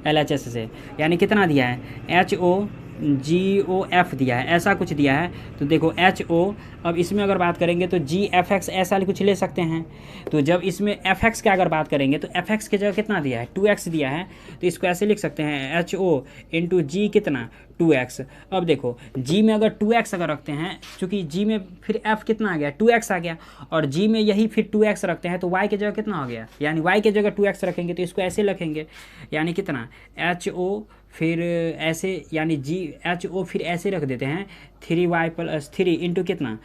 LHS से, यानी कितना दिया है HO GOF दिया है, ऐसा कुछ दिया है। तो देखो HO, अब इसमें अगर बात करेंगे तो GFX ऐसा कुछ ले सकते हैं। तो जब इसमें FX की अगर बात करेंगे तो FX की जगह कितना दिया है, 2x दिया है, तो इसको ऐसे लिख सकते हैं HO इंटू G कितना 2x। अब देखो G में अगर 2x अगर रखते हैं, चूँकि G में फिर F कितना आ गया 2x आ गया, और G में यही फिर 2x रखते हैं तो y की जगह कितना हो गया, यानी y की जगह 2x रखेंगे तो इसको ऐसे लिखेंगे, यानी कितना HO फिर ऐसे, यानी GHO फिर ऐसे रख देते हैं 3y + 3 इंटू कितना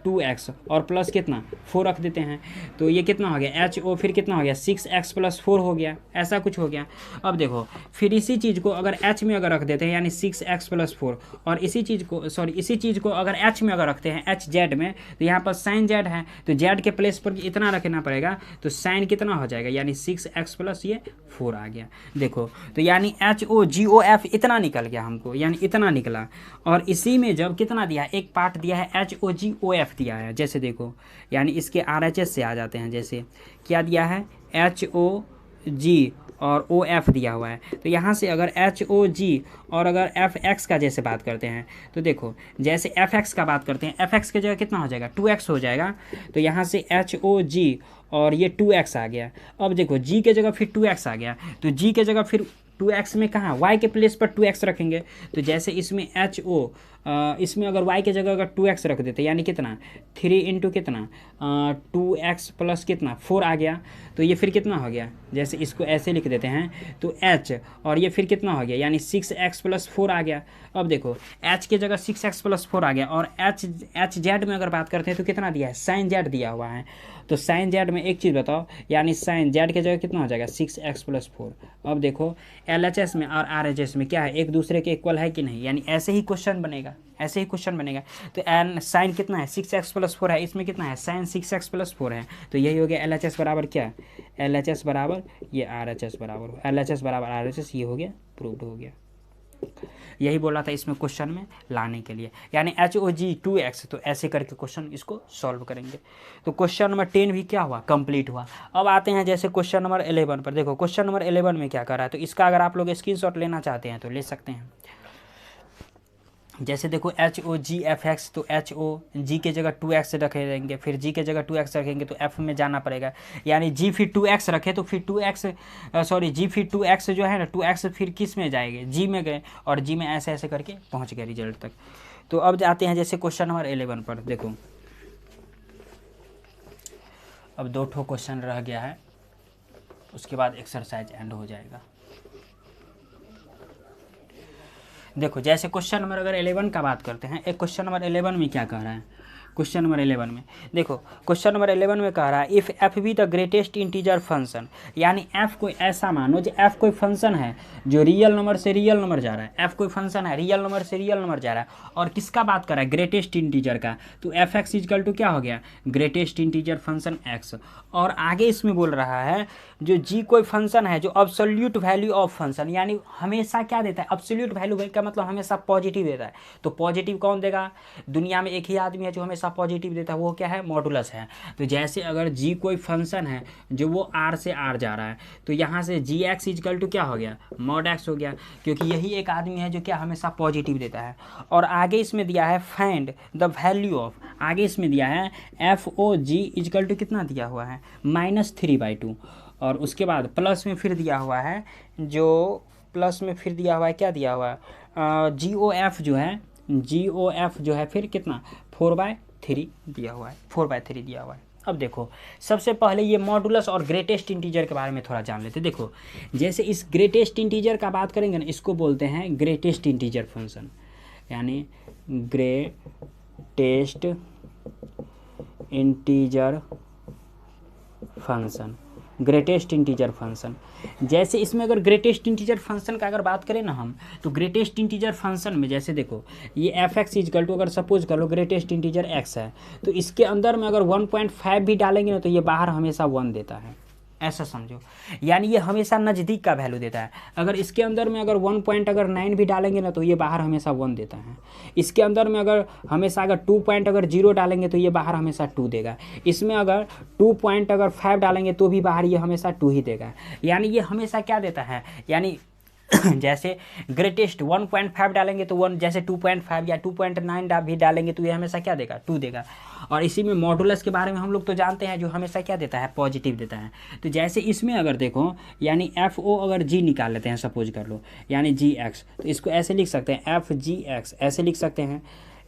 2x और प्लस कितना 4 रख देते हैं। तो ये कितना हो गया HO फिर कितना हो गया 6x + 4 हो गया, ऐसा कुछ हो गया। अब देखो फिर इसी चीज़ को अगर H में अगर रख देते हैं यानी 6x + 4, और इसी चीज़ को अगर H में अगर रखते हैं HZ में, तो यहाँ पर sin Z है तो Z के प्लेस पर इतना रखना पड़ेगा, तो sin कितना हो जाएगा यानी 6x + ये 4 आ गया। देखो तो यानी HOGOF इतना निकल गया हमको, यानी इतना निकला। और इसी में जब कितना दिया है, एक पार्ट दिया है HOGOF दिया है, जैसे देखो यानी इसके RHS से आ जाते हैं, जैसे क्या दिया है HOG और OF दिया हुआ है। तो यहाँ से अगर HOG और अगर FX का जैसे बात करते हैं तो देखो जैसे FX का बात करते हैं, FX की जगह कितना हो जाएगा 2x हो जाएगा, तो यहाँ से HOG और ये 2x आ गया। अब देखो G के जगह फिर 2x आ गया, तो G के जगह फिर 2x में कहाँ y के प्लेस पर 2x रखेंगे, तो जैसे इसमें HO इसमें अगर y के जगह अगर 2x रख देते यानी कितना 3 इंटू कितना 2x प्लस कितना 4 आ गया, तो ये फिर कितना हो गया, जैसे इसको ऐसे लिख देते हैं तो h और ये फिर कितना हो गया यानी 6x + 4 आ गया। अब देखो h की जगह 6x + 4 आ गया, और HZ में अगर बात करते हैं तो कितना दिया है sin Z दिया हुआ है। तो sin Z में एक चीज़ बताओ, यानी sin Z की जगह कितना हो जाएगा 6x + 4। अब देखो LHS में और RHS में क्या है, एक दूसरे के इक्वल है कि नहीं, यानी ऐसे ही क्वेश्चन बनेगा, ऐसे ही क्वेश्चन बनेगा। तो एन साइन कितना है 6x + 4 है, इसमें कितना है साइन 6x + 4 है, तो यही हो गया LHS बराबर क्या, LHS बराबर ये RHS बराबर, LHS बराबर RHS, ये हो गया प्रूव्ड हो गया। यही बोला था इसमें क्वेश्चन में लाने के लिए, यानी HOG 2x, तो ऐसे करके क्वेश्चन इसको सॉल्व करेंगे। तो क्वेश्चन नंबर 10 भी क्या हुआ कंप्लीट हुआ। अब आते हैं जैसे क्वेश्चन नंबर 11 पर। देखो क्वेश्चन नंबर 11 में क्या कर रहा है, तो इसका अगर आप लोग स्क्रीनशॉट लेना चाहते हैं तो ले सकते हैं। जैसे देखो HOGFX, तो HOG के जगह 2x रखे देंगे, फिर G के जगह 2x रखेंगे तो F में जाना पड़ेगा, यानी G फिर 2x रखे तो फिर G फिर 2x जो है ना 2x फिर किस में जाएंगे G में गए, और G में ऐसे ऐसे करके पहुंच गए रिजल्ट तक। तो अब जाते हैं जैसे क्वेश्चन नंबर 11 पर। देखो अब 2 ठो क्वेश्चन रह गया है, उसके बाद एक्सरसाइज एंड हो जाएगा। देखो जैसे क्वेश्चन नंबर अगर 11 का बात करते हैं, एक क्वेश्चन नंबर 11 में क्या कह रहा है, क्वेश्चन नंबर 11 में देखो क्वेश्चन नंबर 11 में कह रहा है if f be the greatest integer function, यानी f कोई ऐसा मानो जो f कोई फंक्शन है जो रियल नंबर से रियल नंबर जा रहा है, f कोई फंक्शन है रियल नंबर से रियल नंबर जा रहा है, और किसका बात कर रहा है ग्रेटेस्ट इंटीजर का, तो f(x) = क्या हो गया ग्रेटेस्ट इंटीजर फंक्शन x। और आगे इसमें बोल रहा है जो g कोई फंक्शन है जो अब्सोल्यूट वैल्यू ऑफ फंक्शन, यानी हमेशा क्या देता है अब्सोल्यूट वैल्यू का मतलब हमेशा पॉजिटिव देता है। तो पॉजिटिव कौन देगा, दुनिया में एक ही आदमी है जो हमेशा पॉजिटिव देता है, वो क्या है मॉडुलस है। तो जैसे अगर g कोई फंक्शन है जो वो r से r जा रहा है, तो यहाँ से gx = क्या हो गया mod x हो गया, क्योंकि यही एक आदमी है जो क्या हमेशा पॉजिटिव देता है। और आगे इसमें दिया है फाइंड द वैल्यू ऑफ, आगे इसमें दिया है FOG = कितना दिया हुआ है -3/2, और उसके बाद प्लस में फिर दिया हुआ है क्या दिया हुआ है GOF जो है फिर कितना 4/3 दिया हुआ है, 4/3 दिया हुआ है। अब देखो सबसे पहले ये मॉडुलस और ग्रेटेस्ट इंटीजर के बारे में थोड़ा जान लेते। देखो जैसे इस ग्रेटेस्ट इंटीजर का बात करेंगे ना, इसको बोलते हैं ग्रेटेस्ट इंटीजर फंक्शन, यानी greatest integer function, greatest integer function. जैसे इसमें अगर ग्रेटेस्ट इंटीजर फंक्शन का अगर बात करें ना हम, तो ग्रेटेस्ट इंटीजर फंक्शन में जैसे देखो ये f(x) = अगर सपोज कर लो ग्रेटेस्ट इंटीजर x है, तो इसके अंदर में अगर 1.5 भी डालेंगे ना तो ये बाहर हमेशा 1 देता है, ऐसा समझो, यानी ये हमेशा नज़दीक का वैल्यू देता है। अगर इसके अंदर में अगर 1.9 भी डालेंगे ना तो ये बाहर हमेशा 1 देता है। इसके अंदर में अगर हमेशा अगर 2.0 डालेंगे तो ये बाहर हमेशा 2 देगा। इसमें अगर 2.5 डालेंगे तो भी बाहर ये हमेशा 2 ही देगा। यानी ये हमेशा क्या देता है, यानी जैसे ग्रेटेस्ट 1.5 डालेंगे तो 1, जैसे 2.5 या 2.9 भी डालेंगे तो ये हमेशा क्या देगा, 2 देगा। और इसी में मॉडुलस के बारे में हम लोग तो जानते हैं, जो हमेशा क्या देता है, पॉजिटिव देता है। तो जैसे इसमें अगर देखो, यानी एफ ओ अगर जी निकाल लेते हैं सपोज कर लो, यानी जी एक्स, तो इसको ऐसे लिख सकते हैं एफ जी एक्स, ऐसे लिख सकते हैं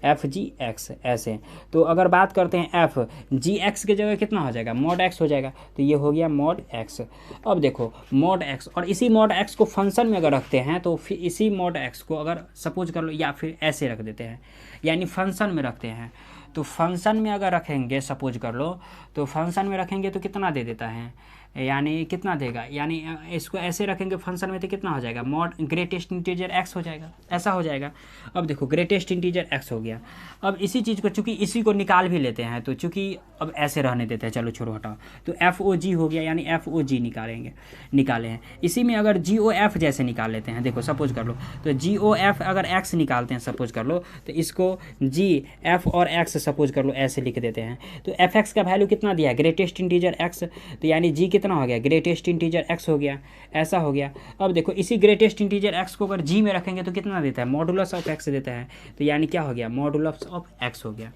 एफ जी एक्स ऐसे। तो अगर बात करते हैं एफ जी एक्स की जगह कितना हो जाएगा, मॉड एक्स हो जाएगा, तो ये हो गया मॉड एक्स। अब देखो मॉड एक्स, और इसी मॉड एक्स को फंक्शन में अगर रखते हैं तो फिर इसी मॉड एक्स को अगर सपोज कर लो, या फिर ऐसे रख देते हैं, यानी फंक्शन में रखते हैं। तो फंक्शन में अगर रखेंगे सपोज कर लो, तो फंक्शन में रखेंगे तो कितना दे देता है, यानी कितना देगा, यानी इसको ऐसे रखेंगे फंक्शन में तो कितना हो जाएगा, मॉड ग्रेटेस्ट इंटीजर एक्स हो जाएगा, ऐसा हो जाएगा। अब देखो ग्रेटेस्ट इंटीजर एक्स हो गया। अब इसी चीज़ को, चूंकि इसी को निकाल भी लेते हैं, तो चूंकि अब ऐसे रहने देते हैं, चलो छोड़ो हटाओ, तो एफ ओ जी हो गया, यानी एफ ओ जी निकाले हैं। इसी में अगर जी ओ एफ जैसे निकाल लेते हैं, देखो सपोज कर लो, तो जी ओ एफ अगर एक्स निकालते हैं सपोज कर लो, तो इसको जी एफ और एक्स सपोज कर लो ऐसे लिख देते हैं। तो एफ एक्स का वैल्यू कितना दिया है, ग्रेटेस्ट इंटीजर एक्स, तो यानी जी कितना हो गया, ग्रेटेस्ट इंटीजर एक्स हो गया, ऐसा हो गया। अब देखो इसी ग्रेटेस्ट इंटीजर एक्स को अगर जी में रखेंगे तो कितना देता है, मॉडुलस ऑफ एक्स देता है, तो यानी क्या हो गया, मॉडुलस ऑफ एक्स हो गया।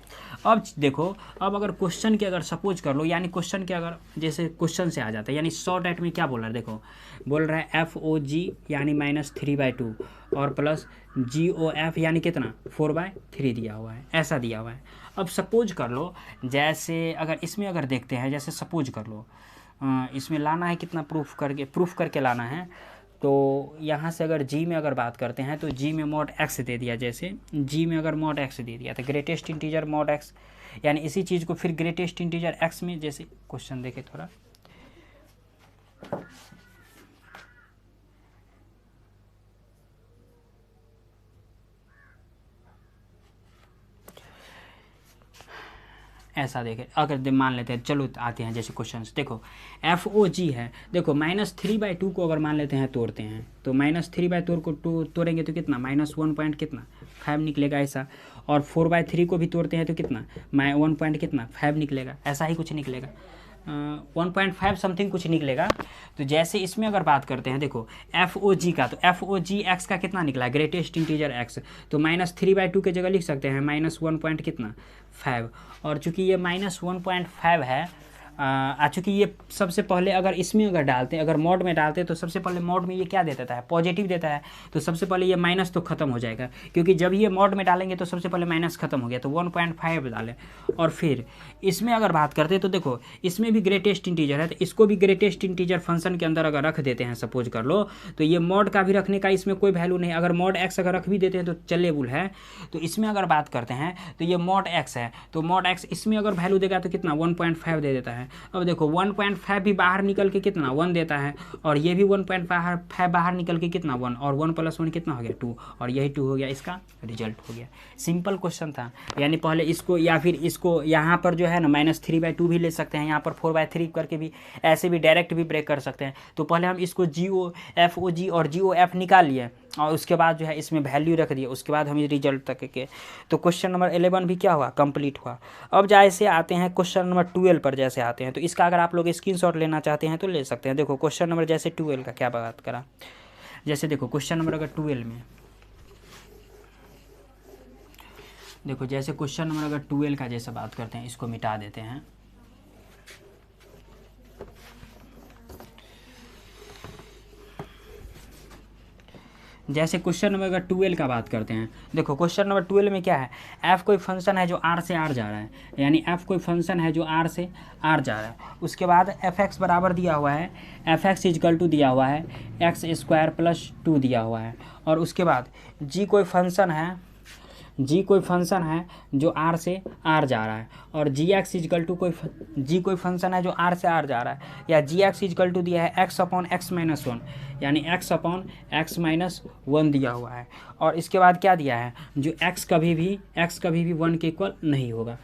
अब देखो, अब अगर क्वेश्चन के अगर सपोज कर लो, यानी क्वेश्चन के अगर जैसे क्वेश्चन से आ जाता है, यानी शॉर्ट एट में क्या बोल रहा है, देखो बोल रहा है एफ ओ जी यानी -3/2 और प्लस जी ओ एफ यानी कितना 4/3 दिया हुआ है, ऐसा दिया हुआ है। अब सपोज कर लो, जैसे अगर इसमें अगर देखते हैं, जैसे सपोज कर लो इसमें लाना है कितना, प्रूफ करके लाना है। तो यहाँ से अगर जी में अगर बात करते हैं, तो जी में मॉड एक्स दे दिया, जैसे जी में अगर मॉड एक्स दे दिया तो ग्रेटेस्ट इंटीजर मॉड एक्स, यानी इसी चीज़ को फिर ग्रेटेस्ट इंटीजर एक्स में, जैसे क्वेश्चन देखे थोड़ा, ऐसा देखें, अगर मान लेते हैं, चलो आते हैं जैसे क्वेश्चन, देखो एफ ओ जी है, देखो -3/2 को अगर मान लेते हैं तोड़ते हैं, तो -3/2 को तोड़ेंगे तो कितना, -1 पॉइंट कितना 5 निकलेगा ऐसा। और 4/3 को भी तोड़ते हैं तो कितना 1 पॉइंट कितना 5 निकलेगा, ऐसा ही कुछ निकलेगा, 1.5 समथिंग कुछ निकलेगा। तो जैसे इसमें अगर बात करते हैं, देखो एफ ओ जी का, तो एफ ओ जी एक्स का कितना निकला, ग्रेटेस्ट इंटीजर एक्स, तो -3/2 के जगह लिख सकते हैं -1 पॉइंट कितना 5। और चूंकि ये -1.5 है, चूँकि ये सबसे पहले अगर इसमें अगर डालते हैं, अगर मॉड में डालते हैं, तो सबसे पहले मॉड में ये क्या देता है, पॉजिटिव देता है। तो सबसे पहले ये माइनस तो ख़त्म हो जाएगा, क्योंकि जब ये मॉड में डालेंगे तो सबसे पहले माइनस ख़त्म हो गया, तो 1.5 डालें। और फिर इसमें अगर बात करते हैं, तो देखो इसमें भी ग्रेटेस्ट इंटीजर है, तो इसको भी ग्रेटेस्ट इंटीजर फंक्शन के अंदर अगर रख देते हैं सपोज कर लो, तो ये मॉड का भी रखने का इसमें कोई वैल्यू नहीं। अगर मॉड एक्स अगर रख भी देते हैं तो चलेबुल है। तो इसमें अगर बात करते हैं, तो ये मॉड एक्स है, तो मॉड एक्स इसमें अगर वैल्यू देगा तो कितना 1.5 दे देता है। अब देखो 1.5 भी बाहर निकल के कितना 1 देता है, और ये भी 1.5 बाहर निकल के कितना 1, और 1 + 1 कितना हो गया 2, और यही 2 हो गया, इसका रिजल्ट हो गया। सिंपल क्वेश्चन था, यानी पहले इसको या फिर इसको यहाँ पर जो है ना -3/2 भी ले सकते हैं, यहाँ पर 4/3 करके भी ऐसे भी डायरेक्ट भी ब्रेक कर सकते हैं। तो पहले हम इसको GOFOG और GOF निकाल लिए, और उसके बाद जो है इसमें वैल्यू रख दिए, उसके बाद हम रिजल्ट तक के। तो क्वेश्चन नंबर 11 भी क्या हुआ, कंप्लीट हुआ। अब जैसे आते हैं क्वेश्चन नंबर 12 पर, जैसे आते हैं, तो इसका अगर आप लोग स्क्रीनशॉट लेना चाहते हैं तो ले सकते हैं। देखो क्वेश्चन नंबर जैसे 12 का क्या बात करा, जैसे देखो क्वेश्चन नंबर अगर 12 में, देखो जैसे क्वेश्चन नंबर अगर 12 का जैसे बात करते हैं, इसको मिटा देते हैं। जैसे क्वेश्चन नंबर अगर 12 का बात करते हैं, देखो क्वेश्चन नंबर 12 में क्या है, एफ कोई फंक्शन है जो आर से आर जा रहा है, यानी एफ कोई फंक्शन है जो आर से आर जा रहा है। उसके बाद एफ एक्स बराबर दिया हुआ है, एफ एक्स इजकल टू दिया हुआ है x² + 2 दिया हुआ है। और उसके बाद जी कोई फंक्शन है जो आर से आर जा रहा है, और जी एक्स इजकल टू कोई फंक्शन है जो आर से आर जा रहा है, या जी एक्स इजकल टू दिया है x/x-1, यानी x/x-1 दिया हुआ है। और इसके बाद क्या दिया है, जो x कभी भी 1 के इक्वल नहीं होगा।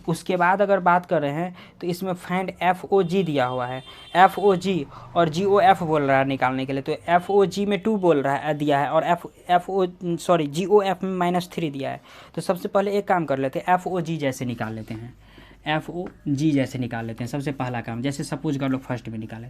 उसके बाद अगर बात कर रहे हैं, तो इसमें फाइंड FOG दिया हुआ है, FOG और GOF बोल रहा है निकालने के लिए। तो FOG में 2 बोल रहा है दिया है, और GOF में -3 दिया है। तो सबसे पहले एक काम कर लेते हैं, FOG जैसे निकाल लेते हैं, एफ ओ जी जैसे निकाल लेते हैं। सबसे पहला काम, जैसे सपोज कर लो फर्स्ट में निकाले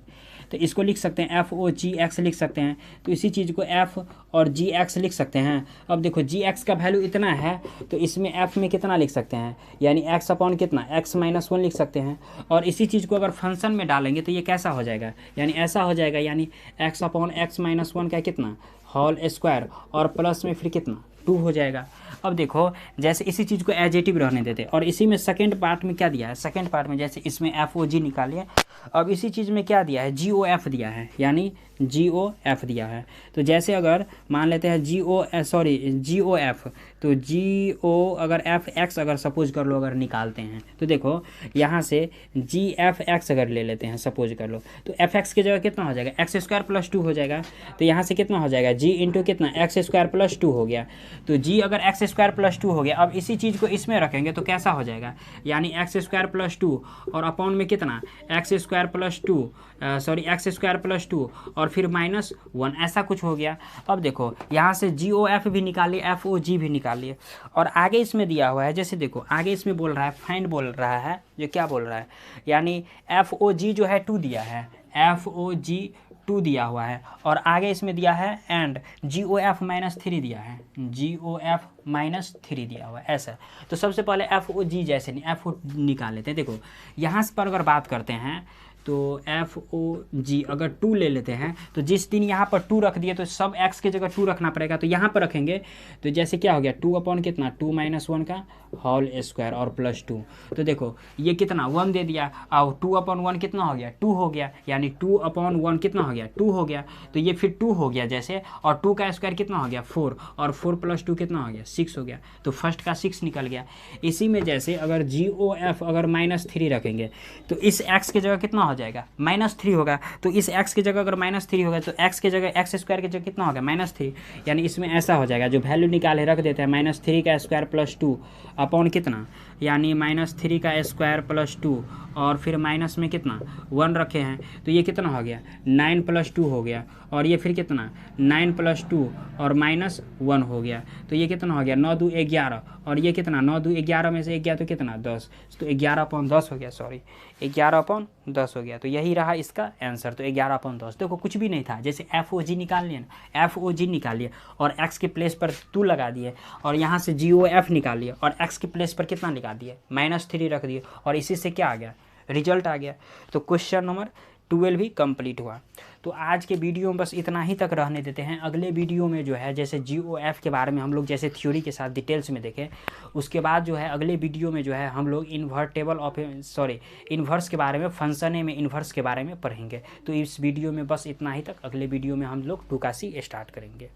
तो इसको लिख सकते हैं एफ ओ जी एक्स लिख सकते हैं। तो इसी चीज़ को एफ और जी एक्स लिख सकते हैं। अब देखो जी एक्स का वैल्यू इतना है तो इसमें एफ में कितना लिख सकते हैं, यानी एक्स अपॉन कितना x-1 लिख सकते हैं। और इसी चीज़ को अगर फंक्शन में डालेंगे तो ये कैसा हो जाएगा, यानी ऐसा हो जाएगा, यानी x अपॉन x-1 का कितना होल स्क्वायर और प्लस में फिर कितना 2 हो जाएगा। अब देखो जैसे इसी चीज़ को एजेटिव रहने देते और इसी में सेकंड पार्ट में क्या दिया है, सेकंड पार्ट में जैसे इसमें एफ ओ जी निकालिए। अब इसी चीज़ में क्या दिया है, जी ओ एफ दिया है, यानी जी ओ एफ दिया है। तो जैसे अगर मान लेते हैं जी ओ एफ, तो जी ओ अगर एफ एक्स अगर सपोज कर लो अगर निकालते हैं तो देखो यहाँ से जी एफ एक्स अगर ले लेते हैं सपोज कर लो तो एफ एक्स की जगह कितना हो जाएगा, x² + 2 हो जाएगा। तो यहाँ से कितना हो जाएगा, g इंटू कितना x² + 2 हो गया। तो g अगर x² + 2 हो गया, अब इसी चीज़ को इसमें रखेंगे तो कैसा हो जाएगा, यानी x² + 2 और अपॉन में कितना x² + 2 और फिर -1 ऐसा कुछ हो गया। अब देखो यहाँ से जी ओ एफ भी निकालिए, एफ ओ जी भी निकालिए और आगे इसमें दिया हुआ है, जैसे देखो आगे इसमें बोल रहा है फाइंड बोल रहा है, जो क्या बोल रहा है, यानी एफ ओ जी जो है 2 दिया है, एफ ओ जी 2 दिया हुआ है और आगे इसमें दिया है एंड जी ओ एफ -3 दिया है, जी ओ एफ -3 दिया हुआ है ऐसा। तो सबसे पहले एफ ओ जी जैसे नहीं एफ ओ निकाल लेते हैं। देखो यहाँ पर अगर बात करते हैं तो एफ ओ जी अगर 2 ले लेते हैं तो जिस दिन यहाँ पर 2 रख दिए तो सब x की जगह 2 रखना पड़ेगा। तो यहाँ पर रखेंगे तो जैसे क्या हो गया 2 अपॉन कितना 2 - 1 का होल स्क्वायर और +2। तो देखो ये कितना 1 दे दिया और 2 अपॉन 1 कितना हो गया 2 हो गया, यानी 2 अपॉन 1 कितना हो गया 2 हो गया। तो ये फिर 2 हो गया जैसे, और 2 का स्क्वायर कितना हो गया 4 और 4 + 2 कितना हो गया 6 हो गया। तो फर्स्ट का 6 निकल गया। इसी में जैसे अगर जी ओ एफ अगर -3 रखेंगे तो इस x की जगह कितना हो जाएगा -3 होगा। तो इस x की जगह अगर -3 होगा तो x की जगह x² की जगह कितना होगा -3, यानी इसमें ऐसा हो जाएगा, जो वैल्यू निकाले रख देते हैं -3 का स्क्वायर + 2 अपॉन कितना, यानी -3 का स्क्वायर + 2 और फिर माइनस में कितना 1 रखे हैं तो ये कितना हो गया 9 + 2 हो गया, और ये फिर कितना 9 + 2 और -1 हो गया। तो ये कितना हो गया 9 2 11 और ये कितना 9 2 11 में से 1 गया तो कितना 10, तो 11/10 हो गया, सॉरी 11/10 हो गया। तो यही रहा इसका आंसर, तो 11/10। देखो कुछ भी नहीं था, जैसे एफ ओ जी निकाल लिया ना, एफ ओ जी निकालिए और एक्स के प्लेस पर 2 लगा दिए और यहाँ से जी ओ एफ निकालिए और एक्स के प्लेस पर कितना लगा दिए -3 रख दिए और इसी से क्या आ गया रिजल्ट आ गया। तो क्वेश्चन नंबर 12 भी कंप्लीट हुआ। तो आज के वीडियो में बस इतना ही तक रहने देते हैं। अगले वीडियो में जो है जैसे GOF के बारे में हम लोग जैसे थ्योरी के साथ डिटेल्स में देखें, उसके बाद जो है अगले वीडियो में जो है हम लोग इन्वर्स के बारे में, फंक्शन में इन्वर्स के बारे में पढ़ेंगे। तो इस वीडियो में बस इतना ही तक, अगले वीडियो में हम लोग 2 स्टार्ट करेंगे।